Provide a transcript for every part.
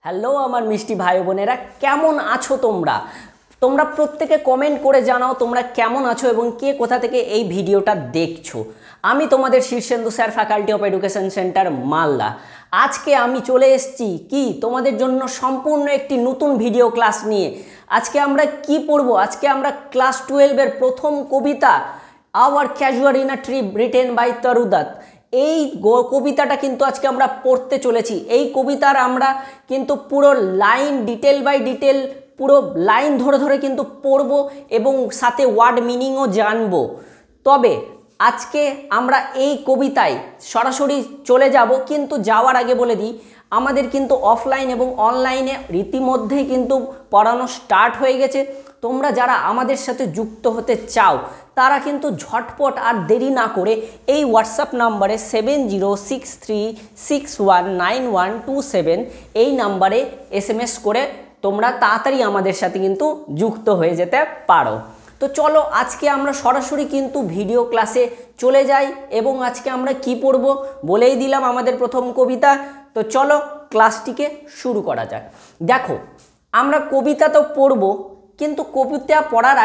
Hello আমার মিষ্টি ভাই বোনেরা, কেমন আছো তোমরা? তোমরা প্রত্যেকে কমেন্ট করে জানাও তোমরা কেমন আছো এবং কে কোথা থেকে এই ভিডিওটা দেখছো। আমি তোমাদের Shirshendu sir, faculty of education centre Malda. আজকে আমি চলে এসেছি কি তোমাদের জন্য সম্পূর্ণ একটি নতুন ভিডিও ক্লাস নিয়ে। আজকে আমরা কি পড়বো? আজকে আমরা ক্লাস 12-এর প্রথম কবিতা our casual in a tree written by Toru Dutt, এই কবিতাটা কিন্তু আজকে আমরা পড়তে চলেছি। এই কবিতার আমরা কিন্তু পুরো লাইন ডিটেল বাই ডিটেল পুরো লাইন ধরে ধরে কিন্তু পড়বো এবং সাথে ওয়ার্ড মিনিংও জানবো। তবে আজকে আমরা এই কবিতায় সরাসরি চলে যাব, কিন্তু যাওয়ার আগে বলে দিই আমাদের কিন্তু অফলাইন এবং অনলাইনে রীতিমধ্যেই কিন্তু পড়ানো স্টার্ট হয়ে গেছে। তোমরা যারা আমাদের সাথে যুক্ত হতে চাও তারা কিন্তু ঝটপট আর দেরি না করে এই হোয়াটসঅ্যাপ নাম্বারে 7063619127 এই নাম্বারে SMS করে তোমরা তাড়াতাড়ি আমাদের সাথে কিন্তু যুক্ত হয়ে যেতে পারো। তো চলো আজকে আমরা সরাসরি কিন্তু ভিডিও ক্লাসে চলে যাই এবং আজকে আমরা কি পড়ব বলেই দিলাম, আমাদের প্রথম কবিতা। তো চলো ক্লাসটিকে শুরু করা যাক। দেখো, আমরা কবিতা তো পড়ব, কিন্তু কবিতা পড়ার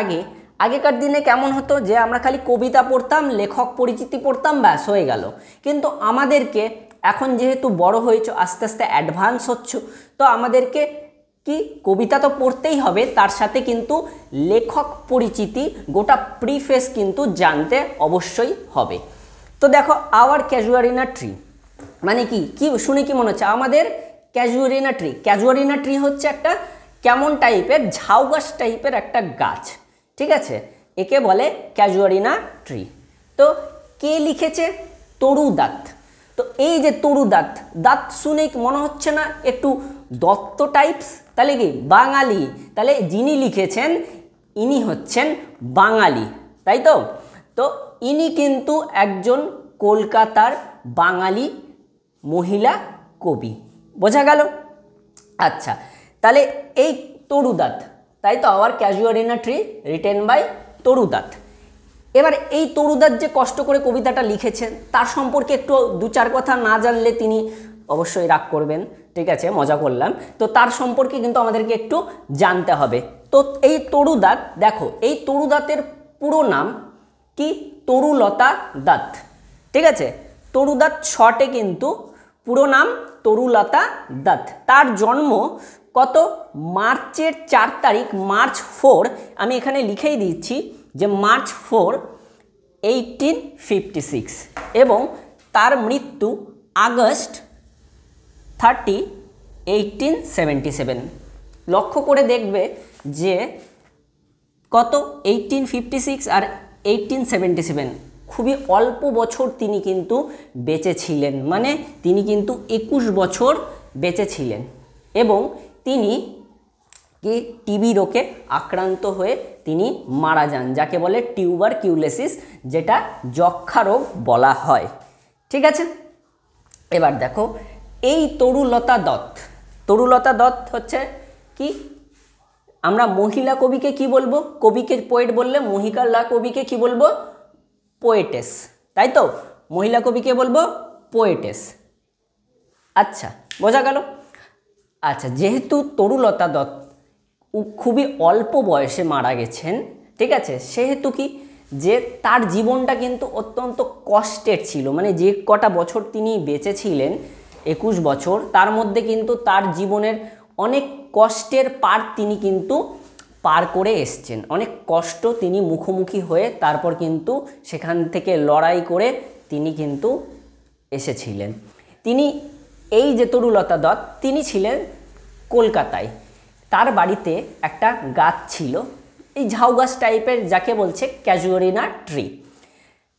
আগেকার দিনে কেমন হতো যে আমরা খালি কবিতা পড়তাম, লেখক পরিচিতি পড়তাম, ব্যাস হয়ে গেল। কিন্তু আমাদেরকে এখন যেহেতু বড় হয়েছ, আস্তে আস্তে অ্যাডভান্স হচ্ছ, তো আমাদেরকে কি কবিতা তো পড়তেই হবে, তার সাথে কিন্তু লেখক পরিচিতি গোটা প্রিফেস কিন্তু জানতে অবশ্যই হবে। তো দেখো, our casual in a tree মানে কি শুনে কি মনে হচ্ছে? আমাদের casual in a tree. Casual in a tree হচ্ছে একটা কেমন টাইপের, ঝাউ গাছ টাইপের একটা গাছ, ঠিক আছে? একে বলে ক্যাজুয়াল ইন আ ট্রি। তো কে লিখেছে? তরু দত্ত। তো এই যে তরু দত্ত, দত্ত শুনে মনে হচ্ছে না একটু দত্ত টাইপস? তাহলে কি বাঙালি? তাহলে যিনি লিখেছেন ইনি হচ্ছেন বাঙালি, তাই তো? তো ইনি কিন্তু একজন কলকাতার বাঙালি মহিলা কবি, বোঝা গেল? আচ্ছা, তাহলে এই তরু দত্ত, তাই তো? Our casual in a tree written by Toru Dutt. এবার এই তরু দত্ত যে কষ্ট করে কবিতাটা লিখেছেন তার সম্পর্কে একটু দু চার কথা না জানলে তিনি অবশ্যই রাগ করবেন, ঠিক আছে? মজা করলাম। তো তার সম্পর্কে কিন্তু আমাদেরকে একটু জানতে হবে। তো এই তরু দত্ত, দেখো এই তরু দত্তের পুরো নাম কি? তরুলতা দত্ত, ঠিক আছে? তরু দত্ত শর্টে কিন্তু পুরো নাম তরুলতা দত্ত। তার জন্ম কত? মার্চের 4 তারিখ, মার্চ 4। আমি এখানে লিখেই দিচ্ছি যে মার্চ 4, 1856, এবং তার মৃত্যু আগস্ট 30, 1877। লক্ষ্য করে দেখবে যে কত 1856 আর 1877 খুবই অল্প বছর তিনি কিন্তু বেঁচে ছিলেন, মানে তিনি কিন্তু 21 বছর বেঁচে ছিলেন। এবং তিনি কি টিবি রোগে আক্রান্ত হয়ে তিনি মারা যান, যাকে বলে টিউবারকিউলোসিস, যেটা যক্ষা রোগ বলা হয়, ঠিক আছে? এবার দেখো এই তরুলতা দত্ত, তরুলতা দত্ত হচ্ছে কি? আমরা মহিলা কবিকে কি বলবো? কবিকে পোয়েট বললে মহিলা কবিকে কি বলবো? পোয়েটেস, তাই তো? মহিলা কবিকে বলবো পোয়েটেস। আচ্ছা, বোঝা গেল? আচ্ছা, যেহেতু তরুলতা দত্ত খুবই অল্প বয়সে মারা গেছেন, ঠিক আছে, সেহেতু কি যে তার জীবনটা কিন্তু অত্যন্ত কষ্টের ছিল। মানে যে কটা বছর তিনি বেঁচে ছিলেন, 21 বছর, তার মধ্যে কিন্তু তার জীবনের অনেক কষ্টের পার তিনি কিন্তু পার করে এসছেন। অনেক কষ্ট তিনি মুখোমুখি হয়ে তারপর কিন্তু সেখান থেকে লড়াই করে তিনি কিন্তু এসেছিলেন। তিনি এই যে তরুলতা দত্ত, তিনি ছিলেন কলকাতায়। তার বাড়িতে একটা গাছ ছিল, এই ঝাউ গাছ টাইপের, যাকে বলছে ক্যাজুয়ারিনা ট্রি।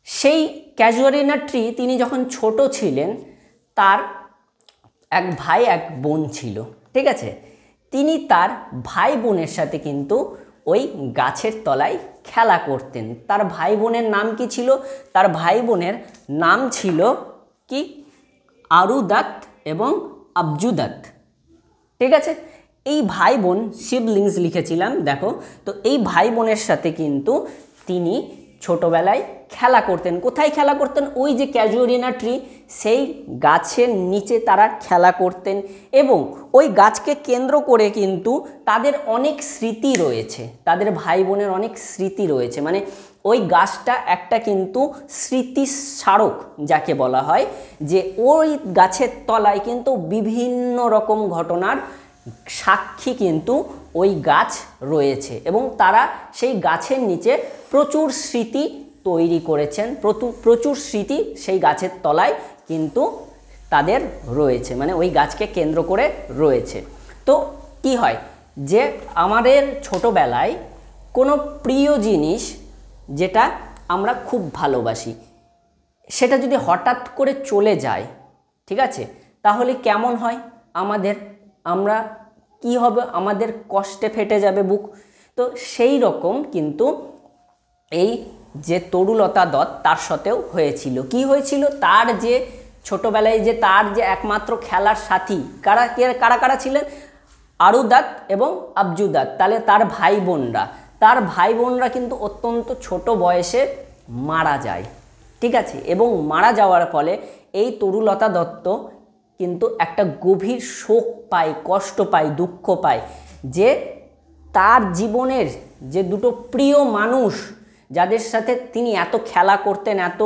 সেই ক্যাজুয়ারিনা ট্রি তিনি যখন ছোট ছিলেন, তার এক ভাই এক বোন ছিল, ঠিক আছে? তিনি তার ভাই বোনের সাথে কিন্তু ওই গাছের তলায় খেলা করতেন। তার ভাই বোনের নাম কি ছিল? তার ভাই বোনের নাম ছিল কি? আরু দত্ত এবং আবজু দত্ত, ঠিক আছে? এই ভাই বোন, সিবলিংস লিখেছিলাম, দেখো। তো এই ভাই বোনের সাথে কিন্তু তিনি ছোটবেলায় খেলা করতেন। কোথায় খেলা করতেন? ওই যে ক্যাজুয়ারিনা ট্রি, সেই গাছের নিচে তারা খেলা করতেন এবং ওই গাছকে কেন্দ্র করে কিন্তু তাদের অনেক স্মৃতি রয়েছে, তাদের ভাই বোনের অনেক স্মৃতি রয়েছে। মানে ওই গাছটা একটা কিন্তু স্মৃতি স্মারক যাকে বলা হয়, যে ওই গাছের তলায় কিন্তু বিভিন্ন রকম ঘটনার সাক্ষী কিন্তু ওই গাছ রয়েছে এবং তারা সেই গাছের নিচে প্রচুর স্মৃতি তৈরি করেছেন, প্রচুর স্মৃতি সেই গাছের তলায় কিন্তু তাদের রয়েছে, মানে ওই গাছকে কেন্দ্র করে রয়েছে। তো কি হয় যে আমাদের ছোটবেলায় কোনো প্রিয় জিনিস যেটা আমরা খুব ভালোবাসি, সেটা যদি হঠাৎ করে চলে যায়, ঠিক আছে, তাহলে কেমন হয় আমরা কি হবে? আমাদের কষ্টে ফেটে যাবে বুক। তো সেই রকম কিন্তু এই যে তরুলতা দত্ত, তার সাথেও হয়েছিল। কি হয়েছিল? তার যে ছোটবেলায় যে তার যে একমাত্র খেলার সাথী কারা কারা ছিলেন? আরু দত্ত এবং আবজু দত্ত। তাহলে তার ভাই বোনরা কিন্তু অত্যন্ত ছোট বয়সে মারা যায়, ঠিক আছে। এবং মারা যাওয়ার ফলে এই তরুলতা দত্ত কিন্তু একটা গভীর শোক পায়, কষ্ট পায়, দুঃখ পায়, যে তার জীবনের যে দুটো প্রিয় মানুষ যাদের সাথে তিনি এত খেলা করতেন, এত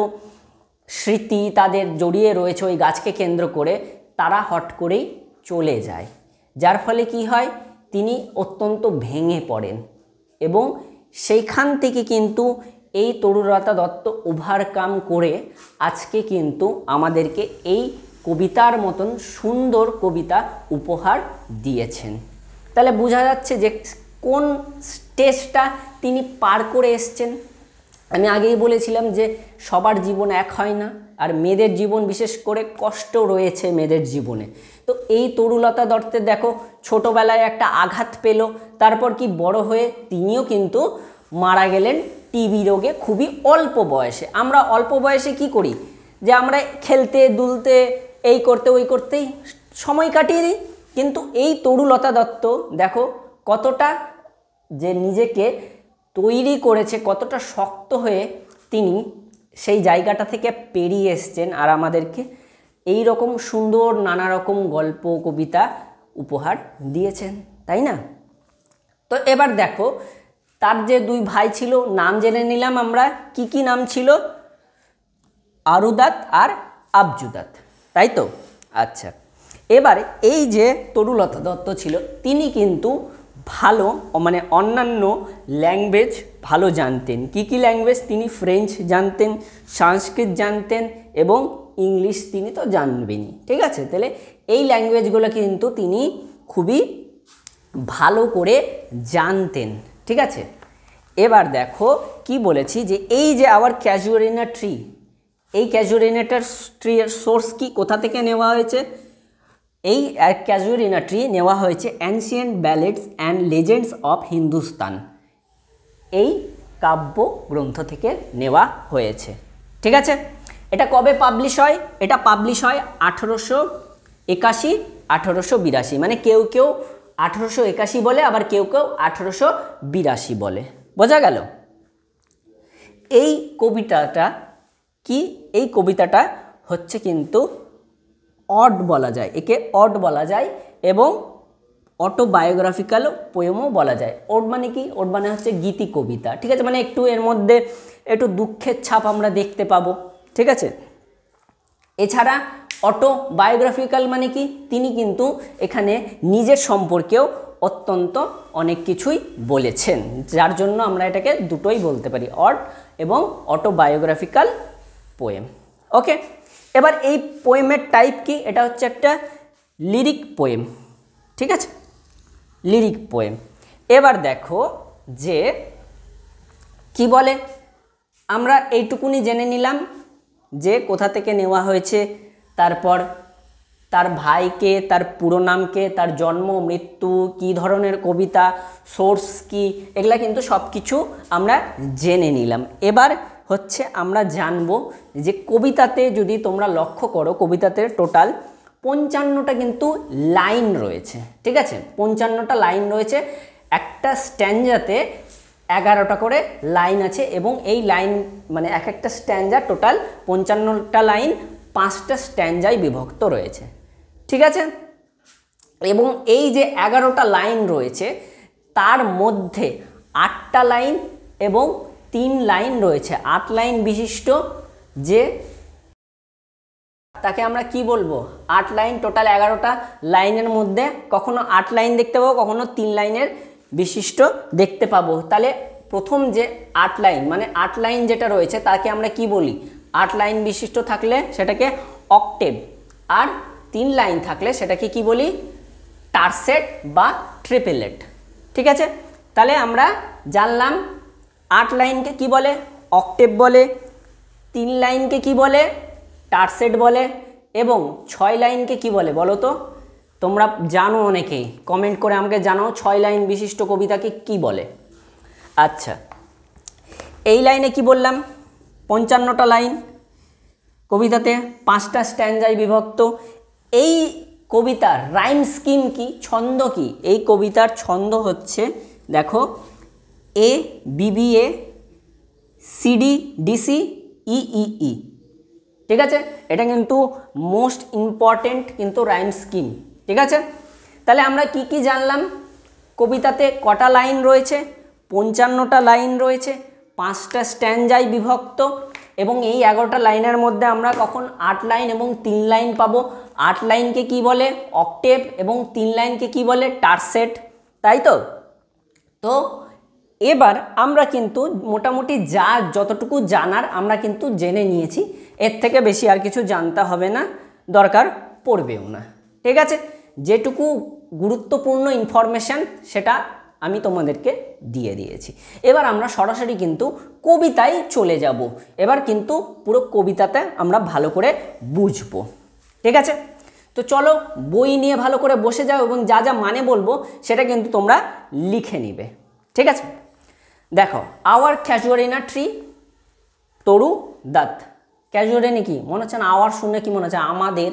স্মৃতি তাদের জড়িয়ে রয়েছে ওই গাছকে কেন্দ্র করে, তারা হট করেই চলে যায়। যার ফলে কি হয়? তিনি অত্যন্ত ভেঙে পড়েন এবং সেইখান থেকে কিন্তু এই তরুলতা দত্ত ওভারকাম করে আজকে কিন্তু আমাদেরকে এই কবিতার মতন সুন্দর কবিতা উপহার দিয়েছেন। তাহলে বোঝা যাচ্ছে যে কোন স্টেজটা তিনি পার করে এসছেন। আমি আগেই বলেছিলাম যে সবার জীবন এক হয় না, আর মেয়েদের জীবন বিশেষ করে কষ্ট রয়েছে মেয়েদের জীবনে। তো এই তরুলতা দত্তের দেখো ছোটোবেলায় একটা আঘাত পেল, তারপর কি বড় হয়ে তিনিও কিন্তু মারা গেলেন টিবি রোগে খুবই অল্প বয়সে। আমরা অল্প বয়সে কি করি? যে আমরা খেলতে দুলতে এই করতে ওই করতেই সময় কাটিয়ে দিই। কিন্তু এই তরুলতা দত্ত দেখো কতটা যে নিজেকে তৈরি করেছে, কতটা শক্ত হয়ে তিনি সেই জায়গাটা থেকে পেরিয়ে এসছেন আর আমাদেরকে এই রকম সুন্দর নানা রকম গল্প কবিতা উপহার দিয়েছেন, তাই না? তো এবার দেখো তার যে দুই ভাই ছিল, নাম জেনে নিলাম আমরা। কি কি নাম ছিল? আরু দত্ত আর আবজু দত্ত, তাই তো? আচ্ছা, এবার এই যে তরুলতা দত্ত ছিল, তিনি কিন্তু ভালো মানে অন্যান্য ল্যাঙ্গুয়েজ ভালো জানতেন। কি কি ল্যাঙ্গুয়েজ? তিনি ফ্রেঞ্চ জানতেন, সংস্কৃত জানতেন এবং ইংলিশ তিনি তো জানবেনই, ঠিক আছে। তাহলে এই ল্যাঙ্গুয়েজগুলো কিন্তু তিনি খুবই ভালো করে জানতেন, ঠিক আছে। এবার দেখো কি বলেছি, যে এই যে আওয়ার ক্যাজুয়ারিনা ট্রি, এই ক্যাজুয়ারিনাটার ট্রির সোর্স কি, কোথা থেকে নেওয়া হয়েছে? এই ক্যাজুয়ারিনা ট্রি নেওয়া হয়েছে ancient ballads and legends of Hindustan, এই কাব্য গ্রন্থ থেকে নেওয়া হয়েছে, ঠিক আছে। এটা কবে পাবলিশ হয়? এটা পাবলিশ হয় 1881 1882, মানে কেউ কেউ 1881 বলে, আবার কেউ কেউ 1882 বলে। বোঝা গেল? এই কবিতাটা কি? এই কবিতাটা হচ্ছে কিন্তু অড বলা যায়, একে অড বলা যায় এবং অটোবায়োগ্রাফিক্যাল পোয়েমও বলা যায়। ওড মানে কি? ওড মানে হচ্ছে গীতি কবিতা, ঠিক আছে। মানে একটু এর মধ্যে একটু দুঃখের ছাপ আমরা দেখতে পাবো, ঠিক আছে। এছাড়া অটোবায়োগ্রাফিক্যাল মানে কি? তিনি কিন্তু এখানে নিজের সম্পর্কেও অত্যন্ত অনেক কিছুই বলেছেন, যার জন্য আমরা এটাকে দুটোই বলতে পারি, অড এবং অটোবায়োগ্রাফিক্যাল পোয়েম। ওকে, এবার এই পোয়েমের টাইপ কি? এটা হচ্ছে একটা লিরিক পোয়েম, ঠিক আছে, লিরিক পোয়েম। এবার দেখো যে কি বলে, আমরা এইটুকুনি জেনে নিলাম যে কোথা থেকে নেওয়া হয়েছে, তারপর তার ভাইকে, তার পুরো নামকে, তার জন্ম মৃত্যু, কি ধরনের কবিতা, সোর্স কি, এগুলা কিন্তু সব কিছু আমরা জেনে নিলাম। এবার হচ্ছে আমরা জানবো যে কবিতাতে যদি তোমরা লক্ষ্য করো, কবিতাতে টোটাল 55টা কিন্তু লাইন রয়েছে, ঠিক আছে। 55টা লাইন রয়েছে। একটা স্ট্যাঞ্জাতে 11টা করে লাইন আছে এবং এই লাইন মানে এক একটা স্ট্যাঞ্জা টোটাল 55টা লাইন 5টা স্ট্যাঞ্জায় বিভক্ত রয়েছে। ঠিক আছে, এবং এই যে 11টা লাইন রয়েছে তার মধ্যে 8টা লাইন এবং 3 লাইন রয়েছে। 8 লাইন বিশিষ্ট যে তাকে আমরা কি বলবো, 8 লাইন, টোটাল 11টা লাইনের মধ্যে কখনো 8 লাইন দেখতে পাবো, কখনো 3 লাইনের বিশিষ্ট দেখতে পাবো। তাহলে প্রথম যে 8 লাইন মানে 8 লাইন যেটা রয়েছে তাকে আমরা কি বলি, 8 লাইন বিশিষ্ট থাকলে সেটাকে অক্টেভ, আর 3 লাইন থাকলে সেটাকে কি বলি, টারসেট বা ট্রিপলেট। ঠিক আছে, তাহলে আমরা জানলাম 8 লাইনকে কি বলে, অক্টেভ বলে, 3 লাইনকে কি বলে, টারসেট বলে, এবং 6 লাইনকে কি বলে বলো তো, তোমরা জানো অনেকেই, কমেন্ট করে আমাকে জানাও 6 লাইন বিশিষ্ট কবিতাকে কি বলে। আচ্ছা, এই লাইনে কি বললাম, 55টা লাইন, কবিতাতে 5টা স্ট্যাঞ্জায় বিভক্ত। এই কবিতার রাইম স্কিম কি, ছন্দ কি? এই কবিতার ছন্দ হচ্ছে, দেখো, এ বিবি এ সিডি ডিসি ই ই ই। ঠিক আছে, এটা কিন্তু মোস্ট ইম্পর্টেন্ট কিন্তু রাইম স্কিম। ঠিক আছে, তাহলে আমরা কি কি জানলাম, কবিতাতে কটা লাইন রয়েছে, 55টা লাইন রয়েছে, 5টা স্ট্যাঞ্জায় বিভক্ত, এবং এই 11টা লাইনের মধ্যে আমরা কখন 8 লাইন এবং 3 লাইন পাবো। 8 লাইনকে কি বলে, অক্টেভ, এবং 3 লাইনকে কি বলে, টারসেট। তাই তো? তো এবার আমরা কিন্তু মোটামুটি যতটুকু জানার আমরা কিন্তু জেনে নিয়েছি, এর থেকে বেশি আর কিছু জানতে হবে না, দরকার পড়বেও না। ঠিক আছে, যেটুকু গুরুত্বপূর্ণ ইনফরমেশান সেটা আমি তোমাদেরকে দিয়ে দিয়েছি। এবার আমরা সরাসরি কিন্তু কবিতায় চলে যাব। এবার কিন্তু পুরো কবিতাতে আমরা ভালো করে বুঝবো। ঠিক আছে, তো চলো বই নিয়ে ভালো করে বসে যাও এবং যা যা মানে বলবো সেটা কিন্তু তোমরা লিখে নিবে। ঠিক আছে, দেখো, আওয়ার ক্যাজুয়ারিনা ট্রি, তরু দত্ত। ক্যাজুয়ারিনা কি মনে হচ্ছে না, আওয়ার শুনে কি মনে হচ্ছে, আমাদের,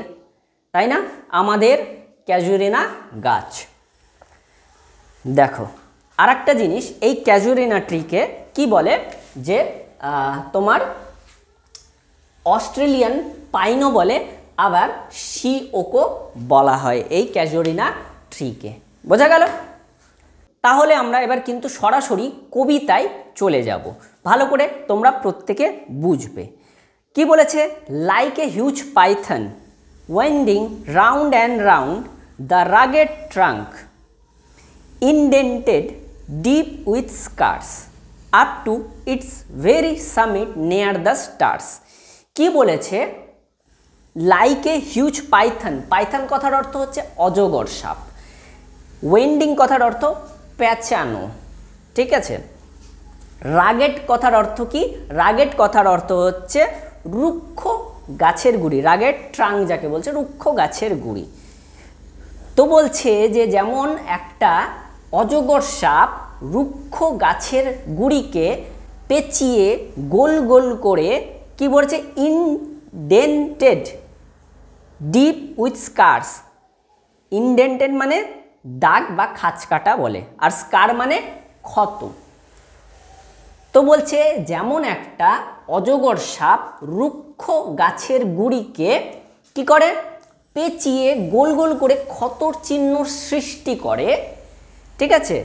তাই না, আমাদের ক্যাজুয়ারিনা গাছ। দেখো, আর একটা জিনিস, এই ক্যাজুয়ারিনা ট্রিকে কি বলে, যে তোমার অস্ট্রেলিয়ান পাইনও বলে, আবার সি ওকও বলা হয় এই ক্যাজুয়ারিনা ট্রিকে। বোঝা গেল? তাহলে আমরা এবার কিন্তু সরাসরি কবিতায় চলে যাব, ভালো করে তোমরা প্রত্যেকে বুঝবে। কি বলেছে, like a huge Python winding round and round the rugged trunk indented deep with scars up to its very summit near the stars। কি বলেছে, like a huge Python, Python কথার অর্থ হচ্ছে অজগর সাপ, ওয়েন্ডিং কথার অর্থ পেঁচানো। ঠিক আছে, রাগেট কথার অর্থ কি, রাগেট কথার অর্থ হচ্ছে রুক্ষ গাছের গুড়ি, রাগেট ট্রাঙ্ক যাকে বলছে, রুক্ষ গাছের গুড়ি। তো বলছে যে যেমন একটা অজগর সাপ রুক্ষ গাছের গুড়িকে পেঁচিয়ে গোল গোল করে কি বলছে, ইনডেন্টেড ডিপ উইথ স্কার্স। ইনডেন্টেড মানে দাগ বা খাঁচকাটা বলে, আর স্কার মানে ক্ষত। তো বলছে যেমন একটা অজগর সাপ রুক্ষ গাছের গুড়িকে কি করে, পেঁচিয়ে গোল গোল করে ক্ষতর চিহ্ন সৃষ্টি করে। ঠিক আছে,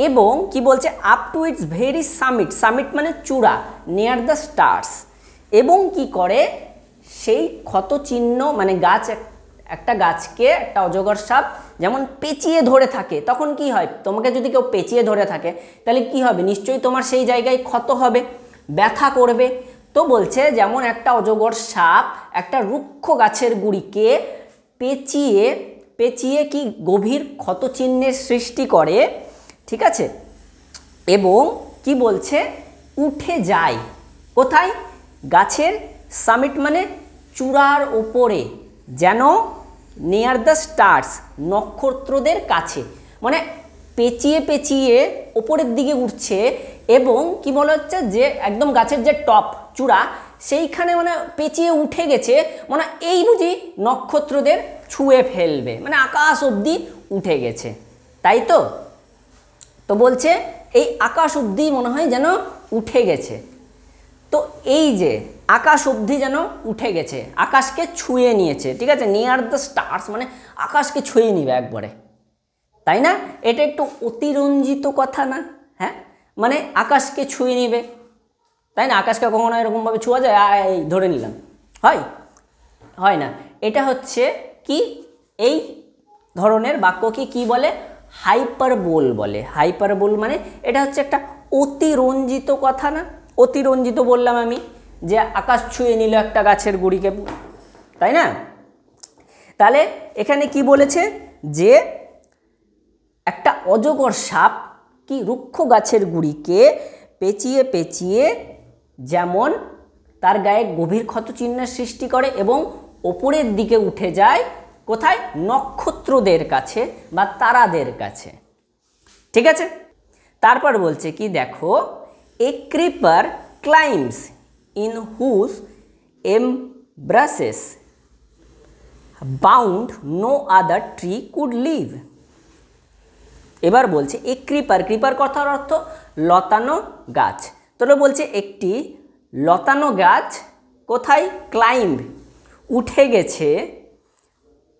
এবং কি বলছে, up to its very summit, summit মানে চূড়া, নিয়ার দ্য স্টার্স, এবং কি করে সেই ক্ষত চিহ্ন মানে গাছ, একটা গাছকে একটা অজগর সাপ যেমন পেঁচিয়ে ধরে থাকে, তখন কি হয়, তোমাকে যদি কেউ পেঁচিয়ে ধরে থাকে তাহলে কি হবে, নিশ্চয়ই তোমার সেই জায়গায় ক্ষত হবে, ব্যথা করবে। তো বলছে যেমন একটা অজগর সাপ একটা রুক্ষ গাছের গুড়িকে পেঁচিয়ে পেঁচিয়ে কি গভীর ক্ষতচিহ্নের সৃষ্টি করে। ঠিক আছে, এবং কি বলছে, উঠে যায় কোথায়, গাছের সামিট মানে চূড়ার ওপরে, যেন নিয়ার দ্য স্টার্স নক্ষত্রদের কাছে, মানে পেঁচিয়ে পেঁচিয়ে ওপরের দিকে উঠছে, এবং কি বলা হচ্ছে যে একদম গাছের যে টপ চূড়া সেইখানে মানে পেঁচিয়ে উঠে গেছে, মানে এই বুঝি নক্ষত্রদের ছুঁয়ে ফেলবে, মানে আকাশ অবধি উঠে গেছে, তাই তো। তো বলছে এই আকাশ অবধি মনে হয় যেন উঠে গেছে। তো এই যে আকাশ অবধি যেন উঠে গেছে, আকাশকে ছুঁয়ে নিয়েছে, ঠিক আছে, নিয়ার দ্য স্টার্স মানে আকাশকে ছুঁয়ে নিবে একবারে, তাই না? এটা একটু অতিরঞ্জিত কথা না? হ্যাঁ, মানে আকাশকে ছুঁয়ে নিবে, তাই না? আকাশকে কখনো এরকমভাবে ছোঁয়া যায়, এই ধরে নিলাম, হয়? হয় না। এটা হচ্ছে কি, এই ধরনের বাক্যকে কি বলে? হাইপারবোল বলে। হাইপারবোল মানে এটা হচ্ছে একটা অতিরঞ্জিত কথা না? অতিরঞ্জিত বললাম আমি, যে আকাশ ছুঁয়ে নিল একটা গাছের গুড়িকে, তাই না? তাহলে এখানে কি বলেছে, যে একটা অজগর সাপ কি রুক্ষ গাছের গুড়িকে পেঁচিয়ে পেঁচিয়ে যেমন তার গায়ে গভীর ক্ষতচিহ্নের সৃষ্টি করে এবং ওপরের দিকে উঠে যায় কোথায়? নক্ষত্রদের কাছে বা তারাদের কাছে, ঠিক আছে? তারপর বলছে কি, দেখো, a creeper climbs in whose embraces bound no other tree could live. এবার বলছে এ ক্রিপার, ক্রিপার কথার অর্থ লতানো গাছ। তাহলে বলছে একটি লতানো গাছ কোথায়? ক্লাইম্ব, উঠে গেছে,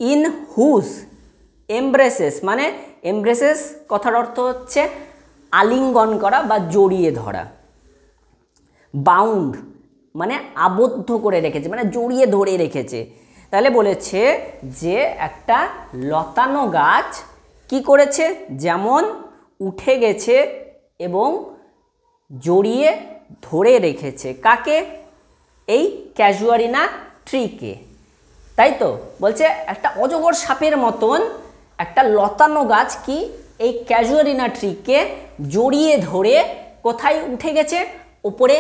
ইন হুজ এমব্রেসেস মানে এমব্রেসেস কথার অর্থ হচ্ছে আলিঙ্গন করা বা জড়িয়ে ধরা, বাউন্ড মানে আবদ্ধ করে রেখেছে, মানে জড়িয়ে ধরে রেখেছে। তাহলে বলেছে যে একটা লতানো গাছ কি করেছে? যেমন উঠে গেছে এবং জড়িয়ে ধরে রেখেছে কাকে? এই ক্যাজুয়ারিনা ট্রিকে, তাই তো? বলছে একটা অজগর সাপের মতন একটা লতানো গাছ কি এই ক্যাজুয়ারিনা ট্রিকে জড়িয়ে ধরে কোথায় উঠে গেছে? ওপরে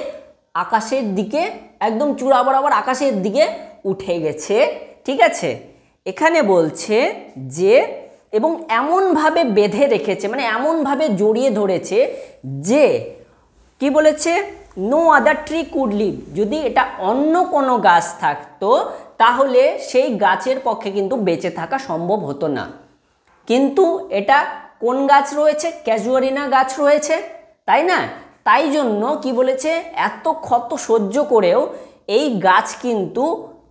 আকাশের দিকে, একদম চূড়া বরাবর আকাশের দিকে উঠে গেছে, ঠিক আছে? এখানে বলছে যে এবং এমনভাবে বেঁধে রেখেছে, মানে এমনভাবে জড়িয়ে ধরেছে যে কি বলেছে? No other tree could live. যদি এটা অন্য কোনো গাছ থাকতো তাহলে সেই গাছের পক্ষে কিন্তু বেঁচে থাকা সম্ভব হতো না। কিন্তু এটা কোন গাছ রয়েছে? ক্যাজুয়ারিনা গাছ রয়েছে, তাই না? তাই জন্য কি বলেছে? এত ক্ষত সহ্য করেও এই গাছ কিন্তু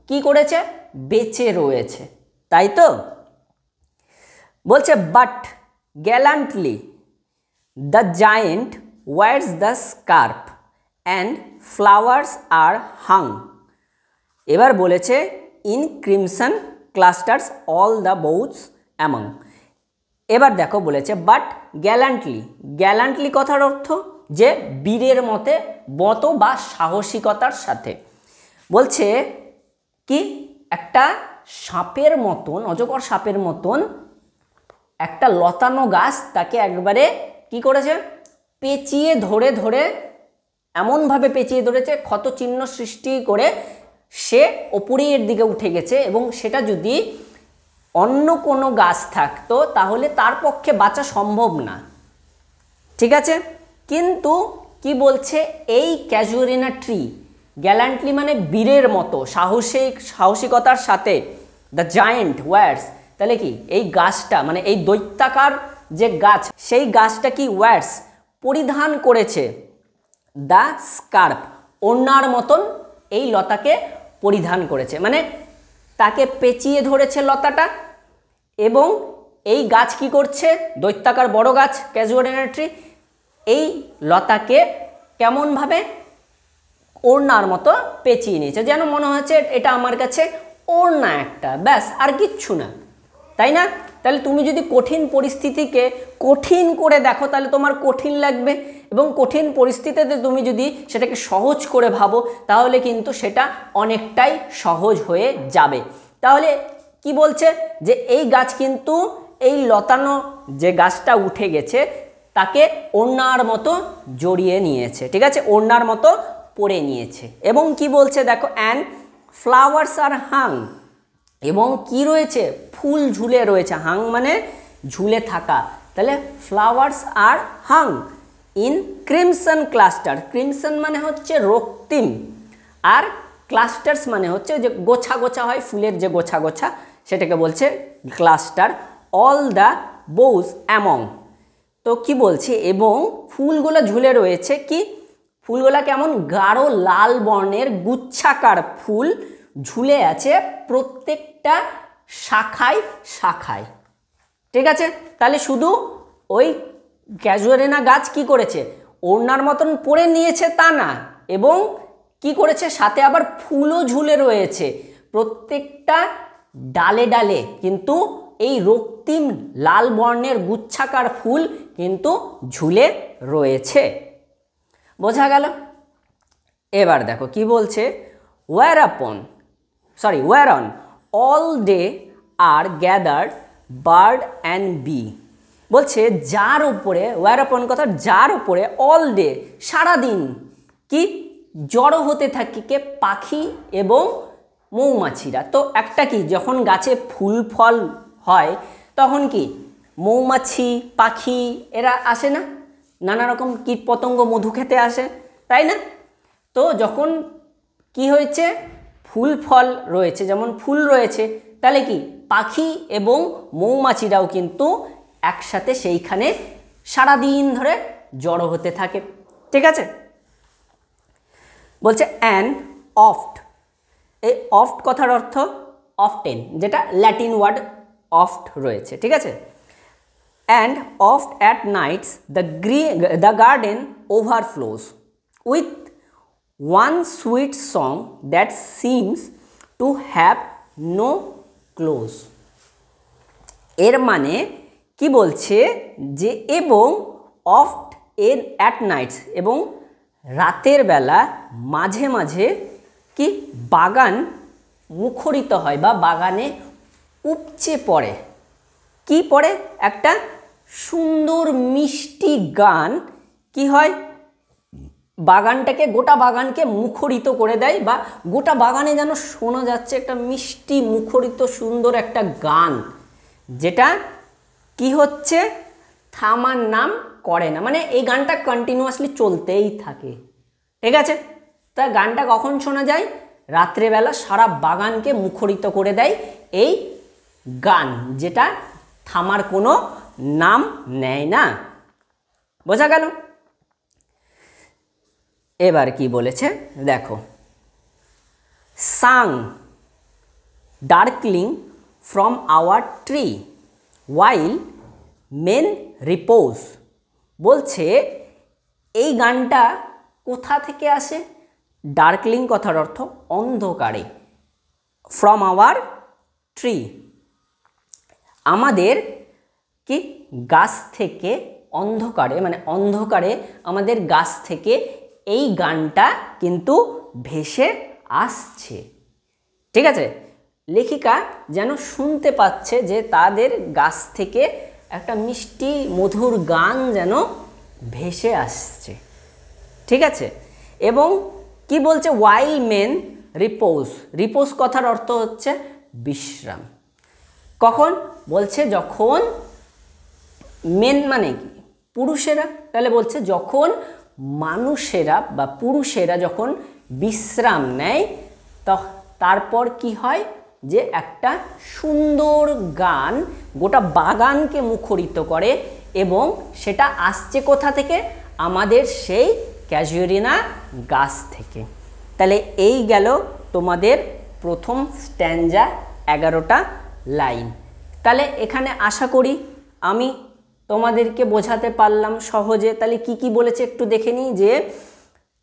কি করেছে? বেঁচে রয়েছে, তাই তো? বলছে but gallantly the giant wears the scarf and flowers are hung। এবার বলেছে in crimson clusters all the boughs among। এবার দেখো বলেছে বাট গ্যালান্টলি, গ্যালান্টলি কথার অর্থ যে বীরের মতো বা সাহসিকতার সাথে। বলছে কি একটা সাপের মতন, অজগর সাপের মতন একটা লতানো গাছ তাকে একবারে কি করেছে? পেঁচিয়ে ধরে ধরে, এমনভাবে পেঁচিয়ে ধরেছে, ক্ষতচিহ্ন সৃষ্টি করে সে ওপরের দিকে উঠে গেছে। এবং সেটা যদি অন্য কোনো গাছ থাকতো তাহলে তার পক্ষে বাঁচা সম্ভব না, ঠিক আছে? কিন্তু কি বলছে? এই ক্যাজুয়ারিনা ট্রি, গ্যালান্টলি মানে বীরের মতো, সাহসিকতার সাথে, দ্য জায়েন্ট ওয়ার্স, তাহলে কি এই গাছটা মানে এই দৈত্যাকার যে গাছ, সেই গাছটা কি ওয়ার্স পরিধান করেছে দ্য স্কার্ফ, ওড়নার মতন এই লতাকে পরিধান করেছে, মানে তাকে পেঁচিয়ে ধরেছে লতাটা। এবং এই গাছ কি করছে? দৈত্যাকার বড় গাছ ক্যাজুয়ারিনা ট্রি এই লতাকে কেমনভাবে? ওড়নার মতো পেঁচিয়ে নিয়েছে, যেন মনে হচ্ছে এটা আমার কাছে ওড়না একটা, ব্যাস আর কিচ্ছু না, তাই না? তাহলে তুমি যদি কঠিন পরিস্থিতিকে কঠিন করে দেখো তাহলে তোমার কঠিন লাগবে, এবং কঠিন পরিস্থিতিতে তুমি যদি সেটাকে সহজ করে ভাবো তাহলে কিন্তু সেটা অনেকটাই সহজ হয়ে যাবে। তাহলে কি বলছে? যে এই গাছ কিন্তু এই লতানো যে গাছটা উঠে গেছে তাকে ওড়নার মতো জড়িয়ে নিয়েছে, ঠিক আছে, ওড়নার মতো পরে নিয়েছে। এবং কি বলছে দেখো, অ্যান্ড ফ্লাওয়ার্স আর হাং, এবং কি রয়েছে? ফুল ঝুলে রয়েছে। হাং মানে ঝুলে থাকা, তাহলে flowers R Hang in crimson cluster. Crimson মানে হচ্ছে রক্তিম, আর ক্লাস্টার্স মানে হচ্ছে যে গোছা গোছা হয়, ফুলের যে গোছা গোছা, সেটাকে বলছে ক্লাস্টার। অল দ্য বোউস অ্যামং, তো কি বলছে, এবং ফুলগুলো ঝুলে রয়েছে, কি ফুলগুলা কেমন, গাঢ় লাল বর্ণের গুচ্ছাকার ফুল ঝুলে আছে প্রত্যেকটা শাখায় শাখায়। ঠিক আছে, তাহলে শুধু ওই ক্যাজুয়ারিনা গাছ কি করেছে, ওড়নার মতন পরে নিয়েছে তা না, এবং কি করেছে, সাথে আবার ফুলও ঝুলে রয়েছে প্রত্যেকটা ডালে ডালে, কিন্তু এই রক্তিম লাল বর্ণের গুচ্ছাকার ফুল কিন্তু ঝুলে রয়েছে। বোঝা গেল? এবার দেখো কি বলছে, whereon all day are gathered bird and bee। বলছে যার উপরে, whereupon কথা যার উপরে, all day সারাদিন কি জড়ো হতে থাকে কে, পাখি এবং মৌমাছিরা। তো একটা কি, যখন গাছে ফুল ফল হয় তখন কি মৌমাছি পাখি এরা আসে না, নানা রকম কীট পতঙ্গ মধু খেতে আসে, তাই না? তো যখন কি হয়েছে, ফুল ফল রয়েছে, যেমন ফুল রয়েছে, তাহলে কি পাখি এবং মৌমাছিরাও কিন্তু একসাথে সেইখানে সারাদিন ধরে জড়ো হতে থাকে। ঠিক আছে, বলছে অ্যান্ড অফট, এই অফট কথার অর্থ অফটেন, যেটা ল্যাটিন ওয়ার্ড অফট রয়েছে। ঠিক আছে, and oft at nights the garden overflows with one sweet song that seems to have no close. এর মানে কি বলছে যে, এবং অফট অ্যাট নাইটস, এবং রাতের বেলা মাঝে মাঝে কি বাগান মুখরিত হয় বা বাগানে উপচে পড়ে, কি পড়ে, একটা সুন্দর মিষ্টি গান কি হয়, বাগানটাকে, গোটা বাগানকে মুখরিত করে দেয়, বা গোটা বাগানে যেন শোনা যাচ্ছে একটা মিষ্টি মুখরিত সুন্দর একটা গান, যেটা কি হচ্ছে, থামার নাম করে না, মানে এই গানটা কন্টিনিউয়াসলি চলতেই থাকে। ঠিক আছে, তা গানটা কখন শোনা যায়, রাত্রেবেলা সারা বাগানকে মুখরিত করে দেয় এই গান, যেটা থামার কোনো নাম নেয় না। বোঝা গেল? এবার কি বলেছে দেখো, sung darkling from our tree while men repose. বলছে এই গানটা কোথা থেকে আসে, ডার্কলিং কথার অর্থ অন্ধকারে, ফ্রম আওয়ার ট্রি, আমাদের কি গাছ থেকে অন্ধকারে, মানে অন্ধকারে আমাদের গাছ থেকে এই গানটা কিন্তু ভেসে আসছে। ঠিক আছে, লেখিকা যেন শুনতে পাচ্ছে যে তাদের গাছ থেকে একটা মিষ্টি মধুর গান যেন ভেসে আসছে। ঠিক আছে, এবং কি বলছে, ওয়াইল মেন রিপোজ, রিপোজ কথার অর্থ হচ্ছে বিশ্রাম। কখন বলছে, যখন মেন মানে কি পুরুষেরা, তাহলে বলছে যখন মানুষেরা বা পুরুষেরা যখন বিশ্রাম নেয় তারপর কি হয়, যে একটা সুন্দর গান গোটা বাগানকে মুখরিত করে, এবং সেটা আসছে কোথা থেকে, আমাদের সেই ক্যাজুয়ারিনা গাছ থেকে। তাহলে এই গেল তোমাদের প্রথম স্ট্যাঞ্জা 11টা লাইন। তাহলে এখানে আশা করি আমি তোমাদেরকে বোঝাতে পারলাম সহজে। তাহলে কি কি বলেছে একটু দেখে নিই, যে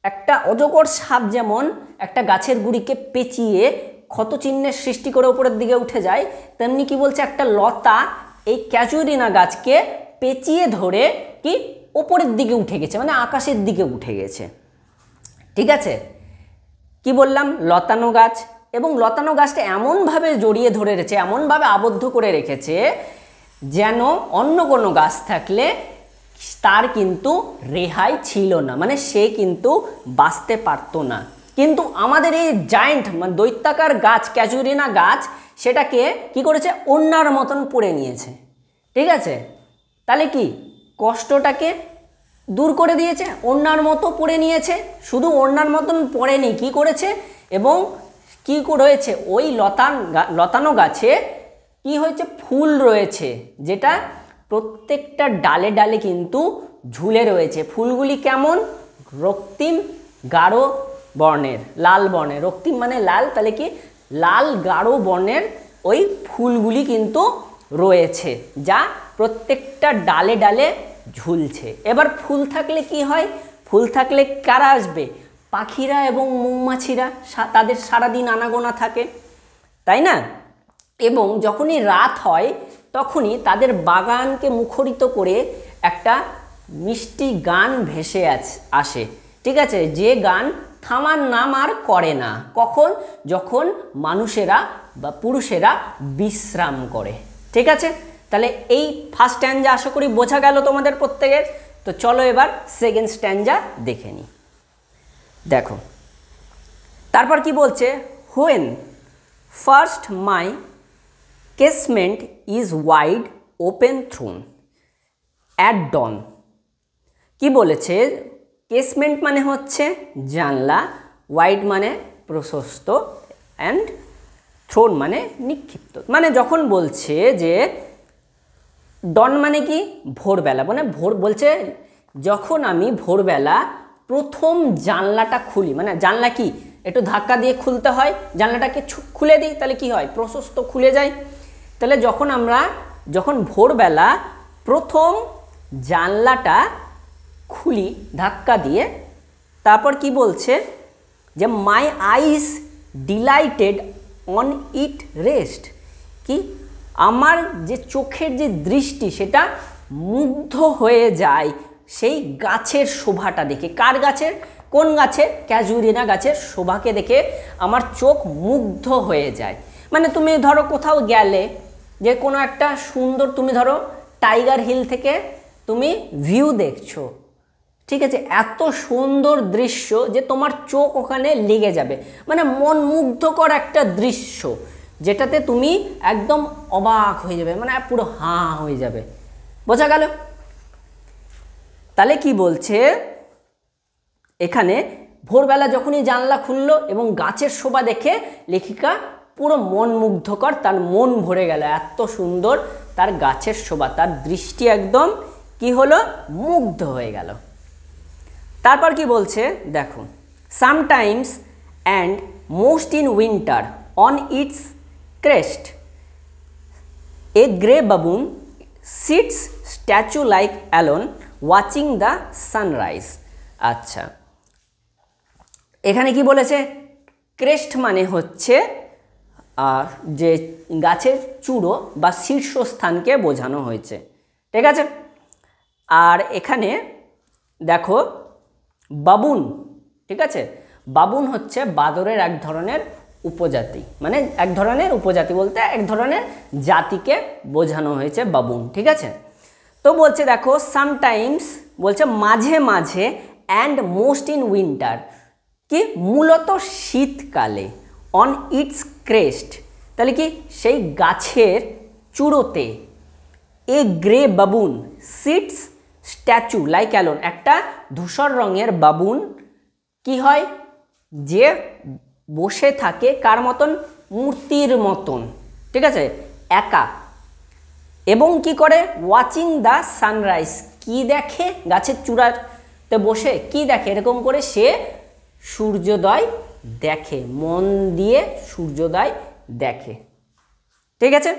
একটা অজগর সাপ যেমন একটা গাছের গুড়িকে পেঁচিয়ে ক্ষতচিহ্নের সৃষ্টি করে উপরের দিকে উঠে যায়, তেমনি কি বলছে, একটা লতা এই ক্যাজুয়ারিনা গাছকে পেঁচিয়ে ধরে কি ওপরের দিকে উঠে গেছে, মানে আকাশের দিকে উঠে গেছে। ঠিক আছে, কি বললাম, লতানো গাছ, এবং লতানো গাছটা এমনভাবে জড়িয়ে ধরে রেখেছে, এমনভাবে আবদ্ধ করে রেখেছে যেন অন্য কোনো গাছ থাকলে তার কিন্তু রেহাই ছিল না, মানে সে কিন্তু বাঁচতে পারতো না। কিন্তু আমাদের এই জায়েন্ট মানে দৈত্যাকার গাছ ক্যাজুয়ারিনা গাছ সেটাকে কি করেছে, ওড়নার মতন পরে নিয়েছে। ঠিক আছে, তাহলে কি কষ্টটাকে দূর করে দিয়েছে, ওড়নার মতো পরে নিয়েছে। শুধু ওড়নার মতন পরেনি, কি করেছে, এবং কি রয়েছে ওই লতানো গাছে কি হয়েছে, ফুল রয়েছে, যেটা প্রত্যেকটা ডালে ডালে কিন্তু ঝুলে রয়েছে। ফুলগুলি কেমন? রক্তিম গাঢ় বর্ণের, লাল বর্ণের। রক্তিম মানে লাল, তাহলে কি লাল গাঢ় বর্ণের ওই ফুলগুলি কিন্তু রয়েছে, যা প্রত্যেকটা ডালে ডালে ঝুলছে। এবার ফুল থাকলে কি হয়? ফুল থাকলে কারা আসবে? পাখিরা এবং মৌমাছিরা, তাদের সারাদিন আনাগোনা থাকে, তাই না? এবং যখনই রাত হয় তখনই তাদের বাগানকে মুখরিত করে একটা মিষ্টি গান ভেসে আসে, ঠিক আছে? যে গান থামার নাম আর করে না। কখন? যখন মানুষেরা বা পুরুষেরা বিশ্রাম করে, ঠিক আছে? তাহলে এই ফার্স্ট স্ট্যাঞ্জা আশা করি বোঝা গেল তোমাদের প্রত্যেকের। তো চলো এবার সেকেন্ড স্ট্যাঞ্জা দেখে নিই। দেখো তারপর কি বলছে? When first my casement is wide open thrown at dawn। কি বলেছে? কেসমেন্ট মানে হচ্ছে জানলা, ওয়াইড মানে প্রশস্ত, অ্যান্ড থ্রোন মানে নিক্ষিপ্ত। মানে যখন বলছে যে ডন মানে কি? ভোরবেলা, মানে ভোর বলছে যখন আমি ভোরবেলা প্রথম জানলাটা খুলি, মানে জানলা কি একটু ধাক্কা দিয়ে খুলতে হয়, জানলাটাকে খুলে দিই, তাহলে কি হয়? প্রশস্ত খুলে যায়। তাহলে যখন ভোরবেলা প্রথম জানলাটা খুলি ধাক্কা দিয়ে, তারপর কি বলছে? যে মাই আইস ডিলাইটেড অন ইট রেস্ট। কি? আমার যে চোখের যে দৃষ্টি সেটা মুগ্ধ হয়ে যায় সেই গাছের শোভাটা দেখে। কার গাছের? কোন গাছের? ক্যাজুরিনা গাছের শোভাকে দেখে আমার চোখ মুগ্ধ হয়ে যায়। মানে তুমি ধরো কোথাও গেলে, যে কোনো একটা সুন্দর, তুমি ধরো টাইগার হিল থেকে তুমি ভিউ দেখছো, ঠিক আছে? এত সুন্দর দৃশ্য যে তোমার চোখ ওখানে লেগে যাবে, মানে মন মুগ্ধকর একটা দৃশ্য, যেটাতে তুমি একদম অবাক হয়ে যাবে, মানে পুরো হাঁ হয়ে যাবে। বোঝা গেল? তাহলে কি বলছে এখানে? ভোরবেলা যখনই জানলা খুললো এবং গাছের শোভা দেখে লেখিকা পুরো মন মুগ্ধকর, তার মন ভরে গেল, এত সুন্দর তার গাছের শোভা, তার দৃষ্টি একদম কি হলো? মুগ্ধ হয়ে গেল। তারপর কি বলছে দেখো, sometimes and most in winter on its crest a grey baboon sits statue like alone watching the sunrise. আচ্ছা, এখানে কি বলেছে? ক্রেস্ট মানে হচ্ছে যে গাছের চূড়ো বা শীর্ষস্থানকে বোঝানো হয়েছে, ঠিক আছে? আর এখানে দেখো বাবুন, ঠিক আছে? বাবুন হচ্ছে বাদরের এক ধরনের উপজাতি, মানে এক ধরনের উপজাতি বলতে এক ধরনের জাতিকে বোঝানো হয়েছে বাবুন, ঠিক আছে? তো বলছে দেখো সামটাইমস, বলছে মাঝে মাঝে, অ্যান্ড মোস্ট ইন উইন্টার, কি মূলত শীতকালে, অন ইটস ক্রেস্ট, তাহলে কি সেই গাছের চূড়োতে, a grey baboon sits statue like alone, একটা ধূসর রঙের বাবুন কি হয়? যে বসে থাকে কার মতন? মূর্তির মতন, ঠিক আছে? একা। এবং কি করে? ওয়াচিং দ্য সানরাইজ, কি দেখে? গাছের চূড়াতে বসে কি দেখে? এরকম করে সে সূর্যোদয় দেখে, মন দিয়ে সূর্যোদয় দেখে, ঠিক আছে?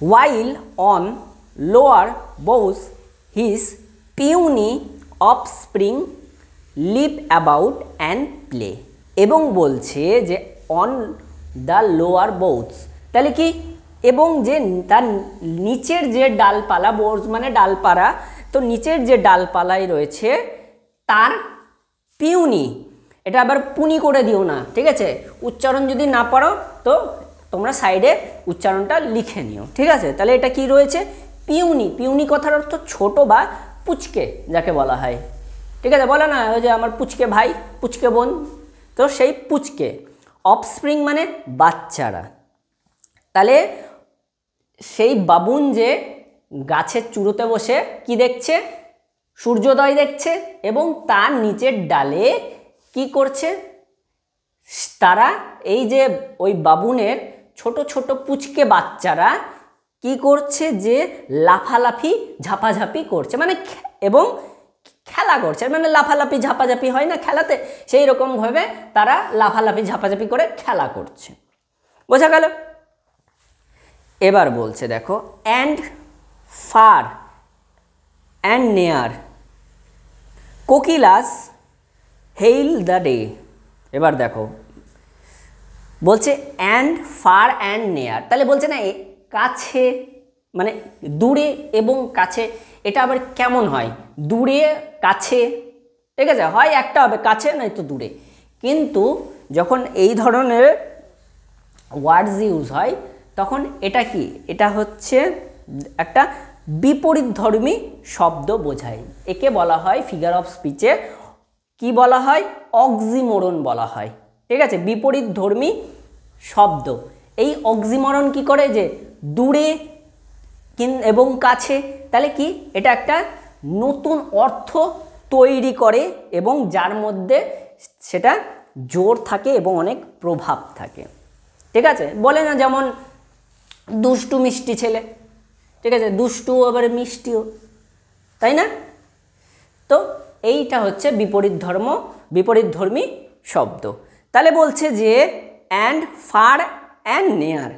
while on lower boughs his puny offspring live about and play। এবং বলছে যে অন দ্য লোয়ার বোথস, তাহলে কি? এবং যে তার নিচের যে ডালপালা, বোর্স মানে ডালপালা, তো নিচের যে ডালপালায় রয়েছে তার পিউনি, এটা আবার পুনি করে দিও না, ঠিক আছে? উচ্চারণ যদি না পারো তো তোমরা সাইডে উচ্চারণটা লিখে নিও, ঠিক আছে? তাহলে এটা কি রয়েছে? পিউনি। পিউনি কথার অর্থ ছোট বা পুচকে যাকে বলা হয়, ঠিক আছে? বলে না ওই যে আমার পুচকে ভাই, পুচকে বোন, তো সেই পুচকে। অফস্প্রিং মানে বাচ্চারা। তাহলে সেই বাবুন যে গাছের চূড়োতে বসে কি দেখছে? সূর্যোদয় দেখছে, এবং তার নিচের ডালে কি করছে তারা? এই যে ওই বাবুনের ছোট ছোট পুচকে বাচ্চারা কি করছে, যে লাফালাফি ঝাপাঝাপি করছে, মানে এবং খেলা করছে, মানে লাফালাফি ঝাপাঝাপি হয় না খেলাতে, সেই রকমভাবে তারা লাফালাফি ঝাপাঝাপি করে খেলা করছে। বোঝা গেল? এবার বলছে দেখো, অ্যান্ড ফার অ্যান্ড নেয়ার কোকিলাস হেইল দ্য ডে। এবার দেখো বলছে অ্যান্ড ফার অ্যান্ড নেয়ার, তাহলে বলছে না কাছে মানে দূরে এবং কাছে, এটা আবার কেমন হয়? দূরে কাছে, ঠিক আছে, হয় একটা হবে কাছে নয়তো দূরে, কিন্তু যখন এই ধরনের ওয়ার্ডস ইউজ হয় তখন এটা কি, এটা হচ্ছে একটা বিপরীতধর্মী শব্দ বোঝায়। একে বলা হয় ফিগার অফ স্পিচে কি বলা হয়? অক্সিমোরন বলা হয়। ঠিক আছে, বিপরীতধর্মী শব্দ। এই অক্সিমোরন কি করে, যে দূরে এবং কাছে, তাহলে কি এটা একটা নতুন অর্থ তৈরি করে এবং যার মধ্যে সেটা জোর থাকে এবং অনেক প্রভাব থাকে। ঠিক আছে, বলে না যেমন দুষ্টু মিষ্টি ছেলে, ঠিক আছে, দুষ্টু আবার মিষ্টিও, তাই না? তো এইটা হচ্ছে বিপরীতধর্মী শব্দ। তাহলে বলছে যে অ্যান্ড ফার অ্যান্ড নেয়ার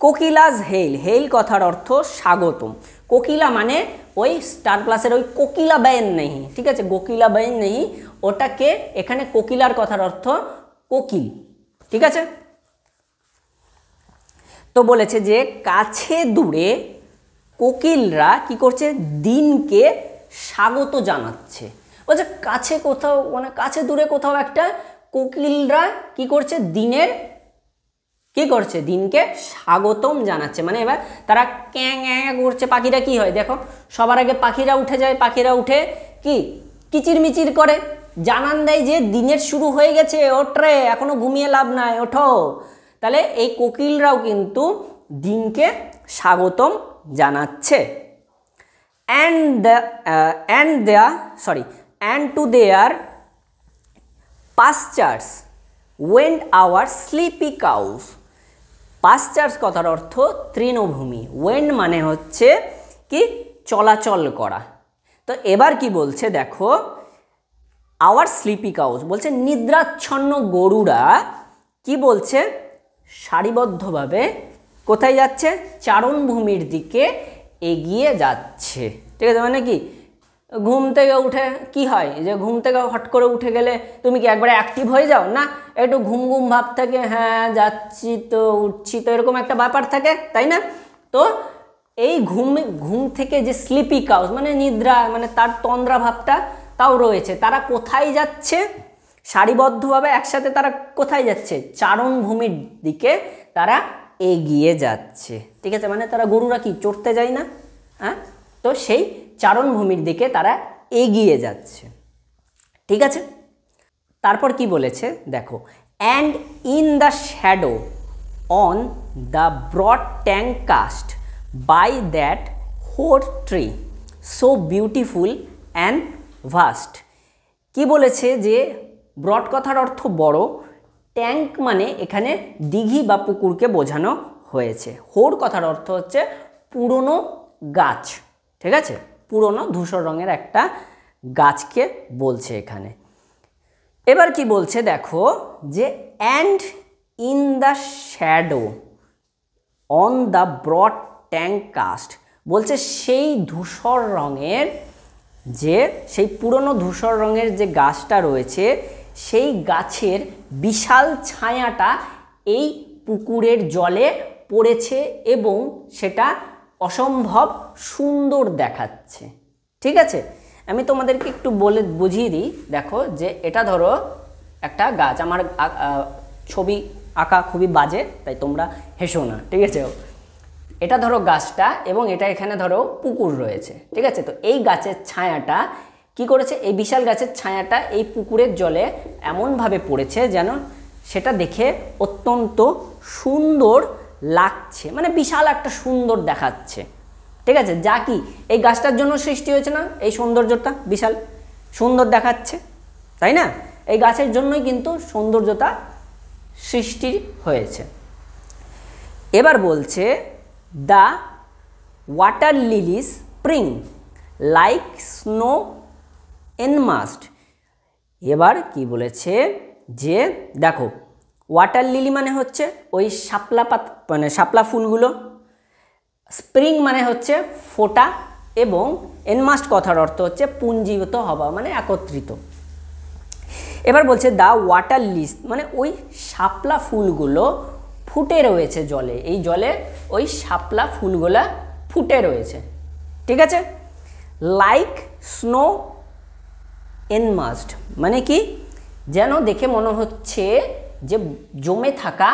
কোকিলাস হেইল, হেইল কথার অর্থ স্বাগতম। কোকিলা মানে ওই স্টার প্লাসের ওই কোকিলা বাইন নেই, ঠিক আছে, কোকিলা বাইন নেই, ওটাকে এখানে কোকিলার কথার অর্থ কোকিল। ঠিক আছে, তো বলেছে যে কাছে দূরে কোকিলরা কি করছে, দিনকে স্বাগত জানাচ্ছে। বলছে কাছে কোথাও, মানে কাছে দূরে কোথাও একটা কোকিলরা কি করছে, দিনকে স্বাগতম জানাচ্ছে। মানে এবার তারা ক্যাঁ ক্যাঁ করছে। পাখিরা কি হয় দেখো, সবার আগে পাখিরা উঠে যায়, পাখিরা উঠে কি কিচিরমিচির করে, জানান দেয় যে দিনের শুরু হয়ে গেছে, ওঠরে, এখনো ঘুমিয়ে লাভ নাই, ওঠো। তাহলে এই কোকিলরাও কিন্তু দিনকে স্বাগতম জানাচ্ছে। and to their pastures went our sleepy cows. pastures কথার অর্থ তৃণভূমি, went মানে হচ্ছে কি চলাচল করা। তো এবার কি বলছে দেখো, our sleepy cows বলছে নিদ্রাচ্ছন্ন গরুরা কি বলছে, সারিবদ্ধভাবে কোথায় যাচ্ছে, চারণভূমির দিকে এগিয়ে যাচ্ছে। ঠিক আছে, মানে কি ঘুম থেকে উঠে কি হয়, যে ঘুম থেকে হট করে উঠে গেলে তুমি কি একবারে অ্যাক্টিভ হয়ে যাও না, একটু ঘুম ঘুম ভাব থাকে, হ্যাঁ যাচ্ছি তো উঠছি তো, এরকম একটা ব্যাপার থাকে, তাই না? তো এই ঘুম থেকে যে স্লিপি কাউস মানে নিদ্রা, মানে তার তন্দ্রা ভাবটা তাও রয়েছে, তারা কোথায় যাচ্ছে, সারিবদ্ধভাবে একসাথে তারা কোথায় যাচ্ছে, চারণভূমির দিকে তারা এগিয়ে যাচ্ছে। ঠিক আছে, মানে তারা গরুরা কি চড়তে যায় না, হ্যাঁ, তো সেই চারণভূমির দিকে তারা এগিয়ে যাচ্ছে। ঠিক আছে, তারপর কি বলেছে দেখো, and in the shadow on the broad tank cast by that hoar tree so beautiful and vast. কি বলেছে যে ব্রড কথার অর্থ বড়, ট্যাঙ্ক মানে এখানে দিঘি বা পুকুরকে বোঝানো হয়েছে, হোর কথার অর্থ হচ্ছে পুরনো গাছ। ঠিক আছে, পুরনো ধূসর রঙের একটা গাছকে বলছে এখানে। এবার কি বলছে দেখো, যে and in the shadow on the broad tank cast, বলছে সেই ধূসর রঙের, যে সেই পুরনো ধূসর রঙের যে গাছটা রয়েছে, সেই গাছের বিশাল ছায়াটা এই পুকুরের জলে পড়েছে এবং সেটা অসম্ভব সুন্দর দেখাচ্ছে। ঠিক আছে, আমি তোমাদেরকে একটু বলে বুঝিয়ে দিই। দেখো যে এটা ধরো একটা গাছ, আমার ছবি আঁকা খুবই বাজে তাই তোমরা হেসো না, ঠিক আছে। এটা ধরো গাছটা এবং এটা এখানে ধরো পুকুর রয়েছে, ঠিক আছে। তো এই গাছের ছায়াটা কি করেছে, এই বিশাল গাছের ছায়াটা এই পুকুরের জলে এমনভাবে পড়েছে যেন সেটা দেখে অত্যন্ত সুন্দর লাগছে, মানে বিশাল একটা সুন্দর দেখাচ্ছে। ঠিক আছে, যা কি এই গাছটার জন্য সৃষ্টি হয়েছে না, এই সৌন্দর্যটা বিশাল সুন্দর দেখাচ্ছে, তাই না? এই গাছের জন্যই কিন্তু সৌন্দর্যতা সৃষ্টি হয়েছে। এবার বলছে the water lily spring like snow enmassed. এবার কি বলেছে যে দেখো ওয়াটার লিলি মানে হচ্ছে ওই শাপলা মানে শাপলা ফুলগুলো, স্প্রিং মানে হচ্ছে ফোটা, এবং এনমাস্ট কথার অর্থ হচ্ছে পুঞ্জীভূত হওয়া মানে একত্রিত। এবার বলছে দ্য ওয়াটার লিলিস মানে ওই শাপলা ফুলগুলো ফুটে রয়েছে জলে, এই জলে ওই শাপলা ফুলগুলা ফুটে রয়েছে, ঠিক আছে। লাইক স্নো এনমাস্ট মানে কি, যেন দেখে মনে হচ্ছে যে জমে থাকা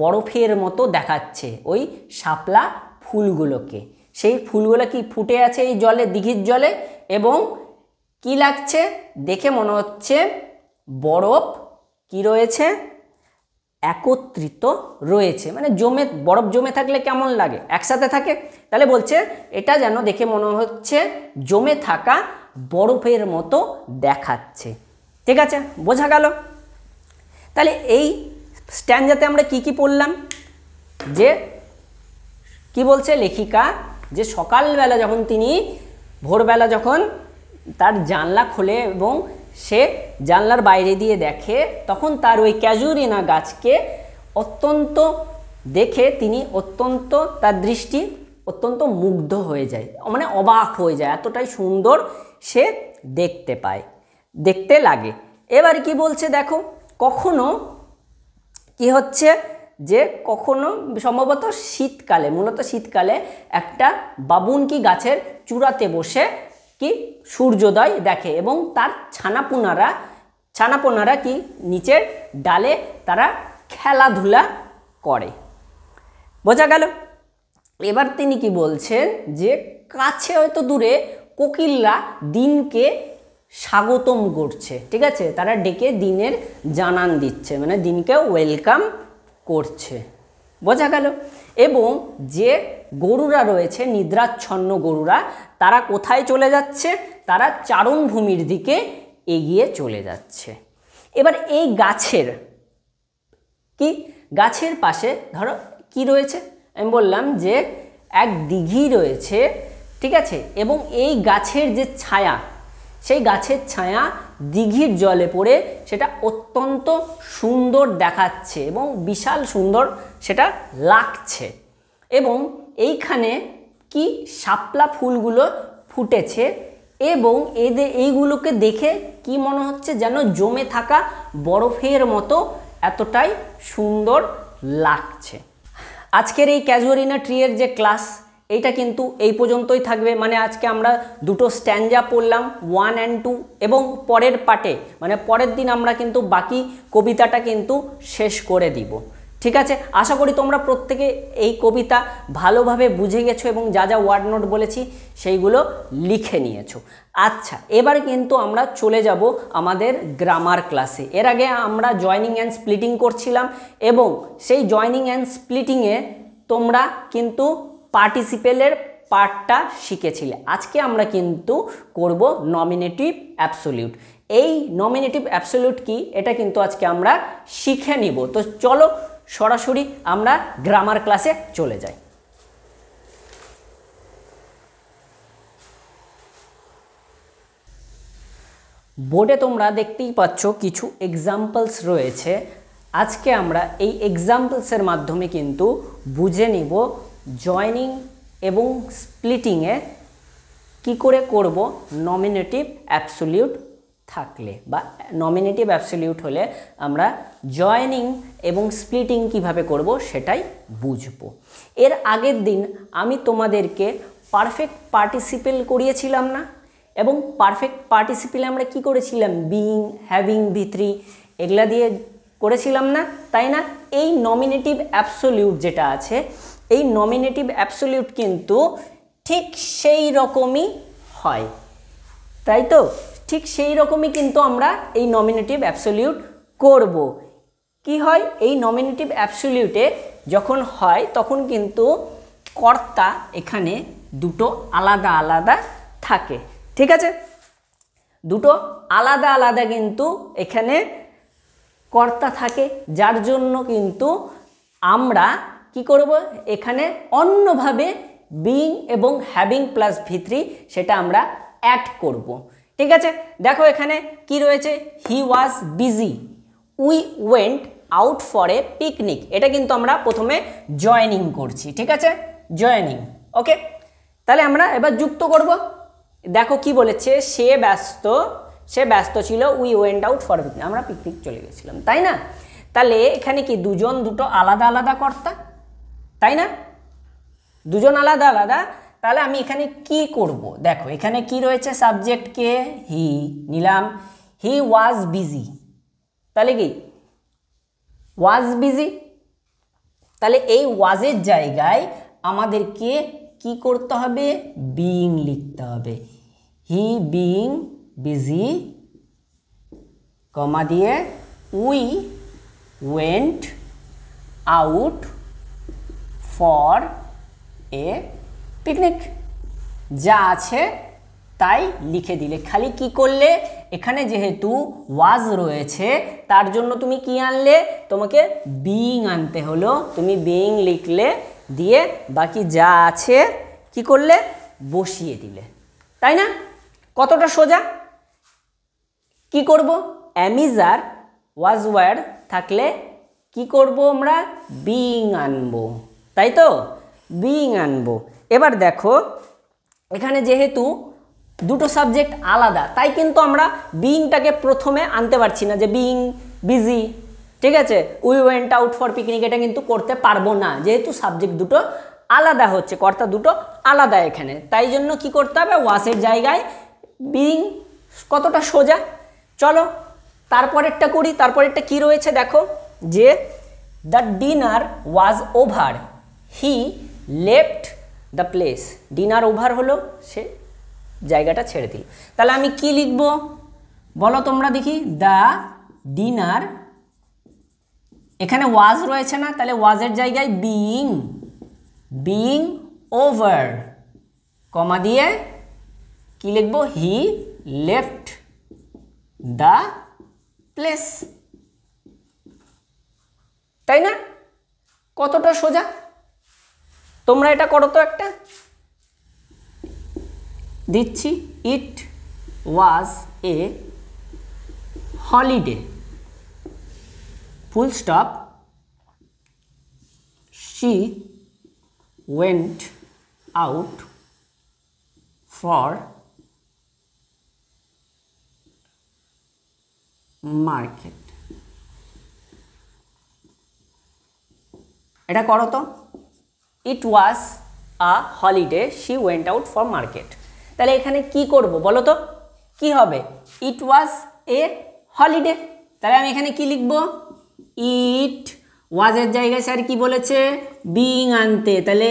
বরফের মতো দেখাচ্ছে ওই শাপলা ফুলগুলোকে। সেই ফুলগুলো কি ফুটে আছে এই জলে, দিঘির জলে, এবং কি লাগছে দেখে মনে হচ্ছে বরফ কি রয়েছে, একত্রিত রয়েছে, মানে জমে বরফ জমে থাকলে কেমন লাগে, একসাথে থাকে, তাহলে বলছে এটা যেন দেখে মনে হচ্ছে জমে থাকা বরফের মতো দেখাচ্ছে, ঠিক আছে, বোঝা গেল। তাহলে এই স্ট্যান্ডাতে আমরা কি কি পড়লাম, যে কি বলছে লেখিকা, যে সকালবেলা যখন তিনি ভোরবেলা যখন তার জানলা খোলে এবং সে জানলার বাইরে দিয়ে দেখে, তখন তার ওই ক্যাজুরিনা গাছকে অত্যন্ত দেখে তিনি অত্যন্ত তার দৃষ্টি অত্যন্ত মুগ্ধ হয়ে যায়, মানে অবাক হয়ে যায়, এতটাই সুন্দর সে দেখতে পায়, দেখতে লাগে। এবার কি বলছে দেখো, কখনো কি হচ্ছে যে কখনো সম্ভবত শীতকালে, মূলত শীতকালে একটা বাবুনকি গাছের চূড়াতে বসে কি সূর্যোদয় দেখে, এবং তার ছানাপোনারা কি নিচের ডালে তারা খেলাধুলা করে, বোঝা গেল। এবার তিনি কি বলছেন যে কাছে হয়তো দূরে কোকিলরা দিনকে স্বাগতম করছে, ঠিক আছে, তারা ডেকে দিনের জানান দিচ্ছে, মানে দিনকে ওয়েলকাম করছে, বোঝা গেল। এবং যে গরুরা রয়েছে নিদ্রাচ্ছন্ন গরুরা, তারা কোথায় চলে যাচ্ছে, তারা চারণভূমির দিকে এগিয়ে চলে যাচ্ছে। এবার এই গাছের পাশে ধরো কি রয়েছে, আমি বললাম যে এক দিঘি রয়েছে, ঠিক আছে, এবং এই গাছের যে ছায়া, সেই গাছের ছায়া দিঘির জলে পড়ে সেটা অত্যন্ত সুন্দর দেখাচ্ছে এবং বিশাল সুন্দর সেটা লাগছে। এবং এইখানে কি শাপলা ফুলগুলো ফুটেছে, এবং এইগুলোকে দেখে কি মনে হচ্ছে যেন জমে থাকা বরফের মতো এতটাই সুন্দর লাগছে। আজকের এই ক্যাজুয়ারিনা ট্রিয়ের যে ক্লাস, এইটা কিন্তু এই পর্যন্তই থাকবে। মানে আজকে আমরা দুটো স্ট্যান্জা পড়লাম 1 and 2, এবং পরের পার্টে মানে পরের দিন আমরা কিন্তু বাকি কবিতাটা কিন্তু শেষ করে দিব, ঠিক আছে। আশা করি তোমরা প্রত্যেকে এই কবিতা ভালোভাবে বুঝে গেছো এবং যা যা ওয়ার্ড নোট বলেছি সেইগুলো লিখে নিয়েছো। আচ্ছা, এবার কিন্তু আমরা চলে যাব আমাদের গ্রামার ক্লাসে। এর আগে আমরা জয়নিং অ্যান্ড স্প্লিটিং করছিলাম, এবং সেই জয়নিং অ্যান্ড স্প্লিটিংয়ে তোমরা কিন্তু পার্টিসিপেলের পার্টটা শিখেছিলে। আজকে আমরা কিন্তু করব নমিনেটিভ অ্যাবসলিউট। এই নমিনেটিভ অ্যাবসলিউট কি, এটা কিন্তু আজকে আমরা শিখে নিব। তো চলো সরাসরি আমরা গ্রামার ক্লাসে চলে যাই। বোর্ডে তোমরা দেখতেই পাচ্ছ কিছু এক্সাম্পলস রয়েছে। আজকে আমরা এই এক্সাম্পলসের মাধ্যমে কিন্তু বুঝে নিব জয়নিং এবং স্প্লিটিংয়ে কি করে করব নমিনেটিভ অ্যাবসলিউট থাকলে, বা নমিনেটিভ অ্যাবসলিউট হলে আমরা জয়নিং এবং স্প্লিটিং কিভাবে করব সেটাই বুঝব। এর আগের দিন আমি তোমাদেরকে পারফেক্ট পার্টিসিপেল করিয়েছিলাম না, এবং পারফেক্ট পার্টিসিপেলে আমরা কি করেছিলাম, বিইং, হ্যাভিং, ভি3 এগুলা দিয়ে করেছিলাম না, তাই না। এই নমিনেটিভ অ্যাবসলিউট যেটা আছে, এই নমিনেটিভ অ্যাবসলিউট কিন্তু ঠিক সেই রকমই হয়, তাই তো, ঠিক সেই রকমই কিন্তু আমরা এই নমিনেটিভ অ্যাবসলিউট করব। কি হয়, এই নমিনেটিভ অ্যাবসলিউটে যখন হয় তখন কিন্তু কর্তা এখানে দুটো আলাদা আলাদা থাকে, ঠিক আছে, দুটো আলাদা আলাদা কিন্তু এখানে কর্তা থাকে, যার জন্য কিন্তু আমরা কি করব, এখানে অন্যভাবে বিইং এবং হ্যাভিং প্লাস V3 সেটা আমরা অ্যাড করব। ঠিক আছে, দেখো এখানে কি রয়েছে, he was busy, we went out for a picnic, এটা কিন্তু আমরা প্রথমে জয়েনিং করছি। ঠিক আছে, জয়েনিং। ওকে, তাহলে আমরা এবার যুক্ত করব। দেখো কি বলেছে, সে ব্যস্ত ছিল, we went out for picnic, আমরা পিকনিক চলে গেছিলাম, তাই না? তাহলে এখানে কি দুজন দুটো আলাদা আলাদা কর্তা, তাই না? দুজন আলাদা আলাদা। তাহলে আমি এখানে কি করব, দেখো এখানে কি রয়েছে, সাবজেক্ট কে হি নিলাম, হি ওয়াজ বিজি, তাহলে কি ওয়াজ বিজি, তাহলে এই ওয়াজের জায়গায় আমাদেরকে কি করতে হবে, বিইং লিখতে হবে। হি বিইং বিজি, কমা দিয়ে we went out for a picnic, যা আছে তাই লিখে দিলে। খালি কি করলে, এখানে যেহেতু ওয়াজ রয়েছে তার জন্য তুমি কি আনলে, তোমাকে বিইং আনতে হলো, তুমি বিইং লিখলে, দিয়ে বাকি যা আছে কি করলে, বসিয়ে দিলে, তাই না? কতটা সোজা। কি করব, অ্যামিজার ওয়াজ ওয়ার থাকলে কি করব, আমরা বিইং আনবো, তাই তো, বিইং আনবো। এবার দেখো এখানে যেহেতু দুটো সাবজেক্ট আলাদা, তাই কিন্তু আমরা বিইংটাকে প্রথমে আনতে পারছি না, যে বিইং বিজি, ঠিক আছে, we went out for picnic, এটা কিন্তু করতে পারবো না, যেহেতু সাবজেক্ট দুটো আলাদা হচ্ছে, কর্তা দুটো আলাদা এখানে, তাই জন্য কি করতে হবে, ওয়াসের জায়গায় বিইং। কতটা সোজা। চলো তারপরেরটা করি। তারপরেরটা কি রয়েছে দেখো, যে the dinner was over, he left the place, dinner over হলো, সে জায়গাটা ছেড়ে দিল। তাহলে আমি কি লিখব বলো তোমরা দেখি, দ্য ডিনার, এখানে ওয়াজ রয়েছে না, তাহলে ওয়াজের জায়গায় বিইং ওভার, কমা দিয়ে কি লিখব, হি লেফট দ্য প্লেস, তাই না? কতটা সোজা। তোমরা এটা করো তো, একটা দিচ্ছি, it was a holiday, full stop, she went out for market. এটা করো তো, it was a holiday, she went out for market. তাহলে এখানে কি করব বলো তো, কি হবে, ইট ওয়াজ এ হলিডে, তাহলে আমি এখানে কি লিখব, ইট ওয়াজের জায়গায় স্যার কি বলেছে, বিইং আনতে, তাহলে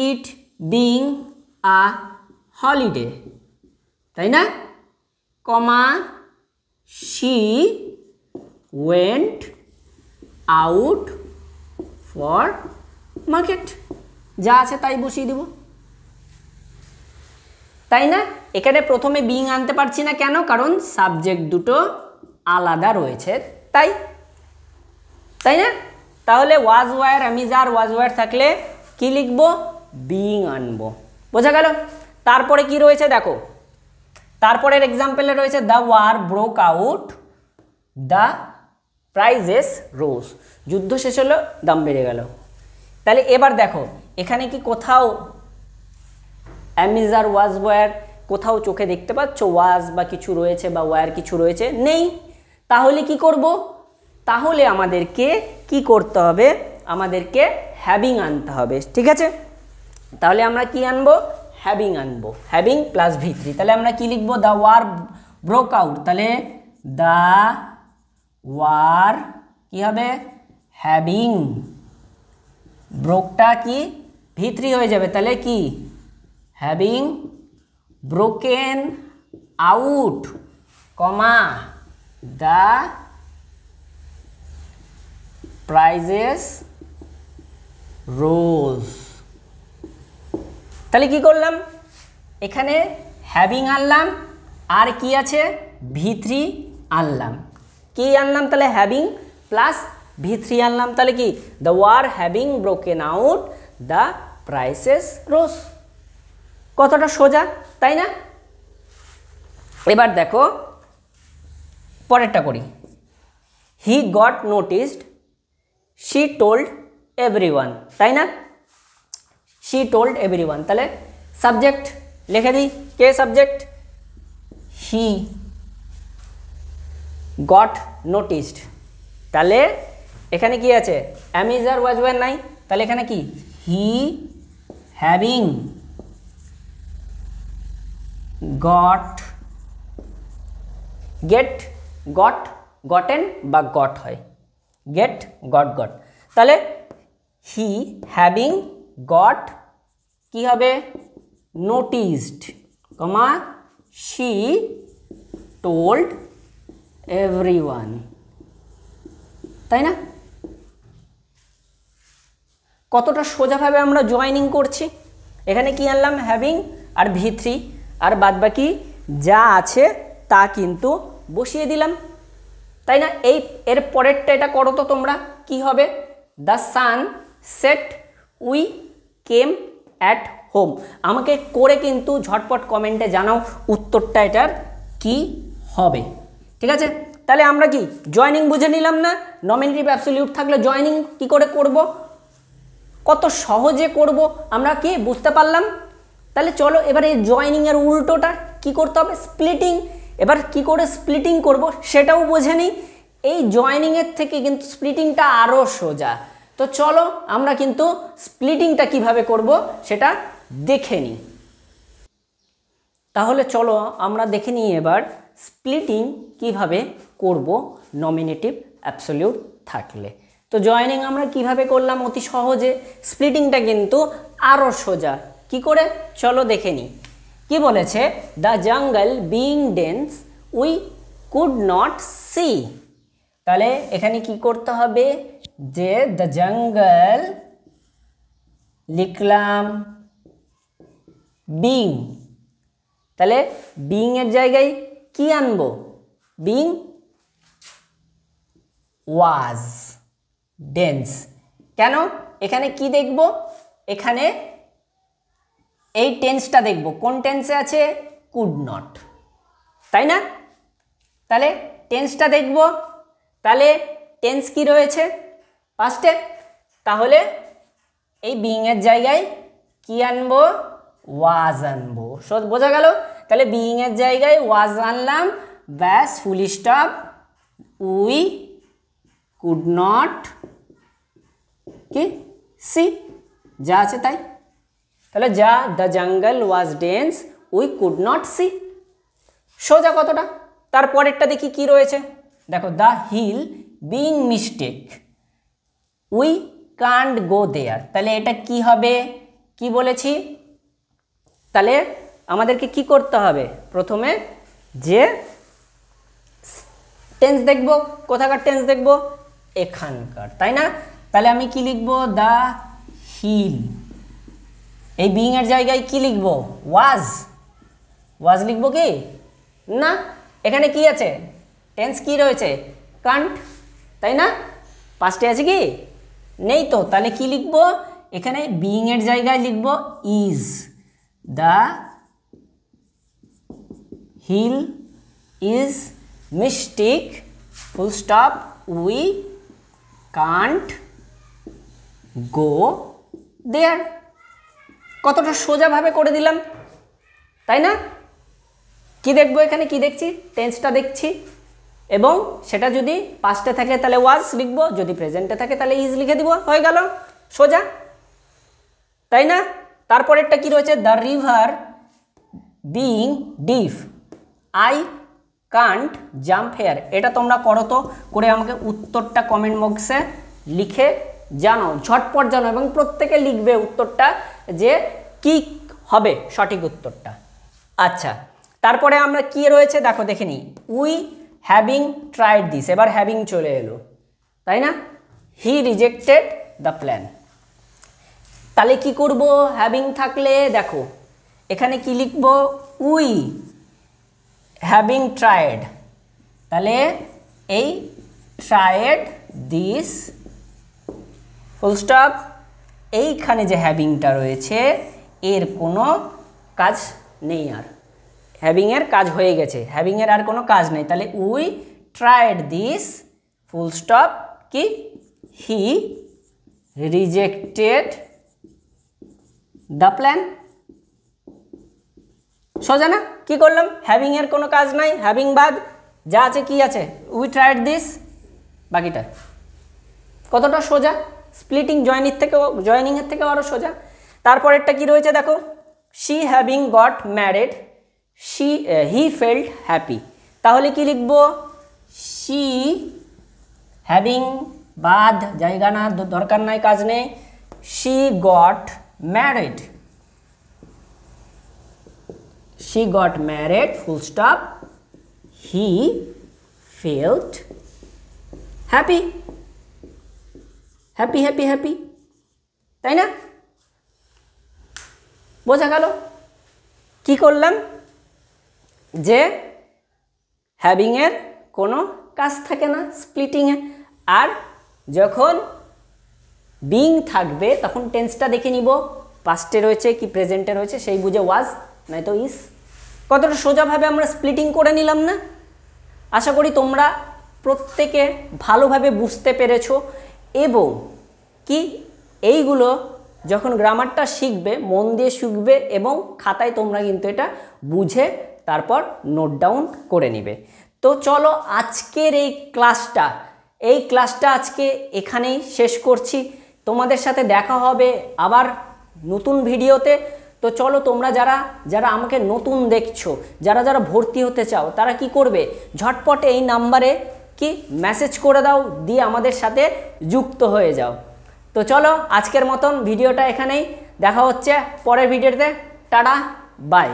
ইট বিইং আ হলিডে, তাই না, comma she went out for market, যা আছে তাই বসিয়ে দেব, তাই না? এখানে প্রথমে বিইং আনতে পারছি না, কেন, কারণ সাবজেক্ট দুটো আলাদা রয়েছে, তাই না? তাহলে was were, am is are was were থাকলে কি লিখবো, বিইং আনবো। বোঝা গেল? তারপরে কি রয়েছে দেখো, তারপরের এক্সাম্পলে রয়েছে the war broke out, the prices rose, যুদ্ধ শেষ হলো, দাম বেড়ে গেল। তাহলে এবার দেখো এখানে কি কোথাও অ্যামিজার ওয়াজ ওয়ার কোথাও চোখে দেখতে পাচ্ছ, ওয়াজ বা কিছু রয়েছে বা ওয়ার কিছু রয়েছে, নেই। তাহলে কি করব, তাহলে আমাদেরকে কি করতে হবে, আমাদেরকে হ্যাভিং আনতে হবে, ঠিক আছে? তাহলে আমরা কি আনবো, হ্যাভিং আনবো, হ্যাভিং প্লাস V3। তাহলে আমরা কি লিখবো, দ্য ওয়ার ব্রোক আউট, তাহলে দ্য ওয়ার কি হবে, হ্যাভিং, ব্রোকটা কি V3 হয়ে যাবে, তাহলে কি having broken out, comma the prices rose. তাহলে কি করলাম, এখানে হ্যাভিং আনলাম, আর কি আছে, V3 আনলাম, কি আনলাম, তাহলে হ্যাভিং প্লাস V3 আনলাম, তাহলে কি the war having broken out, the prices rose. কতটা সোজা, তাই না? এবার দেখো পরেরটা করি। He got noticed, she told everyone, তাই না? শি টোল্ড এভরিওয়ান, তাহলে সাবজেক্ট লিখে দিই। কে সাবজেক্ট? He got noticed. তাহলে এখানে কি আছে? Am is R was wire নাই, তাহলে এখানে কি? He having got, get got, gotten বা গট হয়, গেট গট গট। তাহলে হি হ্যাভিং গট কি হবে? Noticed, comma she told everyone, তাই না? কতটা সোজাভাবে আমরা জয়েনিং করছি। এখানে কি আনলাম? হ্যাভিং আর V3, আর বাদবাকি যা আছে তা কিন্তু বসিয়ে দিলাম, তাই না? এর পরেরটা এটা করো তো তোমরা, কি হবে? The sun said we came at home. আমাকে করে কিন্তু ঝটপট কমেন্টে জানাও উত্তরটা এটার কি হবে, ঠিক আছে? তাহলে আমরা কি জয়েনিং বুঝে নিলাম না? নমিনেটিভ অ্যাবসলিউট থাকলে জয়েনিং কি করে করব, কত সহজে করব আমরা কি বুঝতে পারলাম। তাহলে চলো এবার এই জয়েনিংয়ের উল্টোটা কি করতে হবে? স্প্লিটিং। এবার কি করে স্প্লিটিং করব সেটাও বুঝে নিই। এই জয়েনিংয়ের থেকে কিন্তু স্প্লিটিংটা আরও সোজা। তো চলো আমরা কিন্তু স্প্লিটিংটা কিভাবে করব সেটা দেখে নিই। তাহলে চলো আমরা দেখে নিই এবার স্প্লিটিং কিভাবে করব নমিনেটিভ অ্যাবসলিউট থাকলে। তো জয়েনিং আমরা কিভাবে করলাম অতি সহজে, স্প্লিটিংটা কিন্তু আরও সোজা। কি করে চলো দেখে নিই। কি বলেছে? The jungle being dense we could not see. তাহলে এখানে কি করতে হবে? যে দ্য জঙ্গল লিখলাম বিং, তাহলে বিং এর জায়গায় কি আনবো? বিং ওয়াজ ডেন্স। কেন? এখানে কি দেখব? এখানে এই টেন্সটা দেখব। কোন টেন্সে আছে? কুড নট, তাই না? তাহলে টেন্সটা দেখব। তাহলে টেন্স কি রয়েছে? পাস্টে। তাহলে এই বিং এর জায়গায় কি আনবো? ওয়াজ আনবো। বোঝা গেল? তাহলে বিং এর জায়গায় ওয়াজ আনলাম, ব্যাস, full stop. We could not কি সি, যা আছে তাই। তাহলে যা the jungle was dense we could not see. সোজা কতটা। তারপরেরটা দেখি কি রয়েছে। দেখো, the hill being mistake we can't go there. তাহলে এটা কি হবে? কি বলেছি? তাহলে আমাদেরকে কি করতে হবে? প্রথমে যে টেন্স দেখব, কোথাকার টেন্স দেখব? এখানকার, তাই না? তাহলে আমি কি লিখব? The hill. এই বিং এর জায়গায় কি লিখব? ওয়াজ। ওয়াজ লিখব কি না? এখানে কি আছে? টেন্স কি রয়েছে? কান্ট, তাই না? পাস্টে আছে কি? নেই তো। তাহলে কি লিখব? এখানে বিং এর জায়গায় লিখব is. The hill is mistake, full stop, we can't go there. কতটা সোজাভাবে করে দিলাম, তাই না? কি দেখবো এখানে? কি দেখছি? টেন্সটা দেখছি, এবং সেটা যদি পাস্টে থাকে তাহলে ওয়াজ লিখবো, যদি প্রেজেন্টে থাকে তাহলে ইজ লিখে দিব। হয়ে গেল সোজা, তাই না? তারপরেরটা কি রয়েছে? The river being deep I can't jump here. এটা তোমরা করো তো, করে আমাকে উত্তরটা কমেন্ট বক্সে লিখে জানাও, ঝটপট জানাও, এবং প্রত্যেকে লিখবে উত্তরটা যে কি হবে সঠিক উত্তরটা। আচ্ছা, তারপরে আমরা কি রয়েছে দেখো, দেখে নিই। উই হ্যাভিং ট্রাইড দিস, এবার হ্যাভিং চলে এলো, তাই না? He rejected the plan. তাহলে কি করব? হ্যাভিং থাকলে দেখো এখানে কি লিখব? We having tried. তাহলে এই ট্রাইড দিস, ফুল স্টপ, এইখানে যে হ্যাভিংটা রয়েছে এর কোনো কাজ নেই, আর হ্যাভিংয়ের কাজ হয়ে গেছে, হ্যাভিংয়ের আর কোনো কাজ নেই। তাহলে we tried this full stop কি হি রিজেক্টেড দ্য প্ল্যান। সোজা না? কি করলাম? হ্যাভিংয়ের কোনো কাজ নাই, হ্যাভিং বাদ যা আছে কি আছে, উই ট্রাইড দিস, বাকিটা কতটা সোজা, স্প্লিটিং জয়েনিংয়ের থেকেও আরও সোজা। তারপরেরটা কি রয়েছে দেখো, she having goat married he felt happy. তাহলে কি লিখব? শি হ্যাভিং বাদ জায়গা না, দরকার নাই, কাজ নেই, she got married, she got married full stop he felt happy happy happy happy, তাই না? বোঝা গেল কি করলাম? যে হ্যাভিংয়ের কোনো কাজ থাকে না স্প্লিটিংয়ে, আর যখন বিং থাকবে তখন টেন্সটা দেখে নিব পাস্টে রয়েছে কি প্রেজেন্টে রয়েছে সেই বুঝে ওয়াজ নাই তো ইস। কতটা সোজাভাবে আমরা স্প্লিটিং করে নিলাম না? আশা করি তোমরা প্রত্যেকে ভালোভাবে বুঝতে পেরেছো, এবং কি এইগুলো যখন গ্রামারটা শিখবে মন দিয়ে শিখবে এবং খাতায় তোমরা কিন্তু এটা বুঝে তারপর নোট ডাউন করে নিবে। তো চলো আজকের এই ক্লাসটা আজকে এখানেই শেষ করছি। তোমাদের সাথে দেখা হবে আবার নতুন ভিডিওতে। তো চলো তোমরা যারা আমাকে নতুন দেখছো, যারা ভর্তি হতে চাও, তারা কি করবে? ঝটপট এই নাম্বারে কি মেসেজ করে দাও, দিয়ে আমাদের সাথে যুক্ত হয়ে যাও। তো চলো আজকের মতন ভিডিওটা এখানেই, দেখা হচ্ছে পরের ভিডিওতে। Tata bye.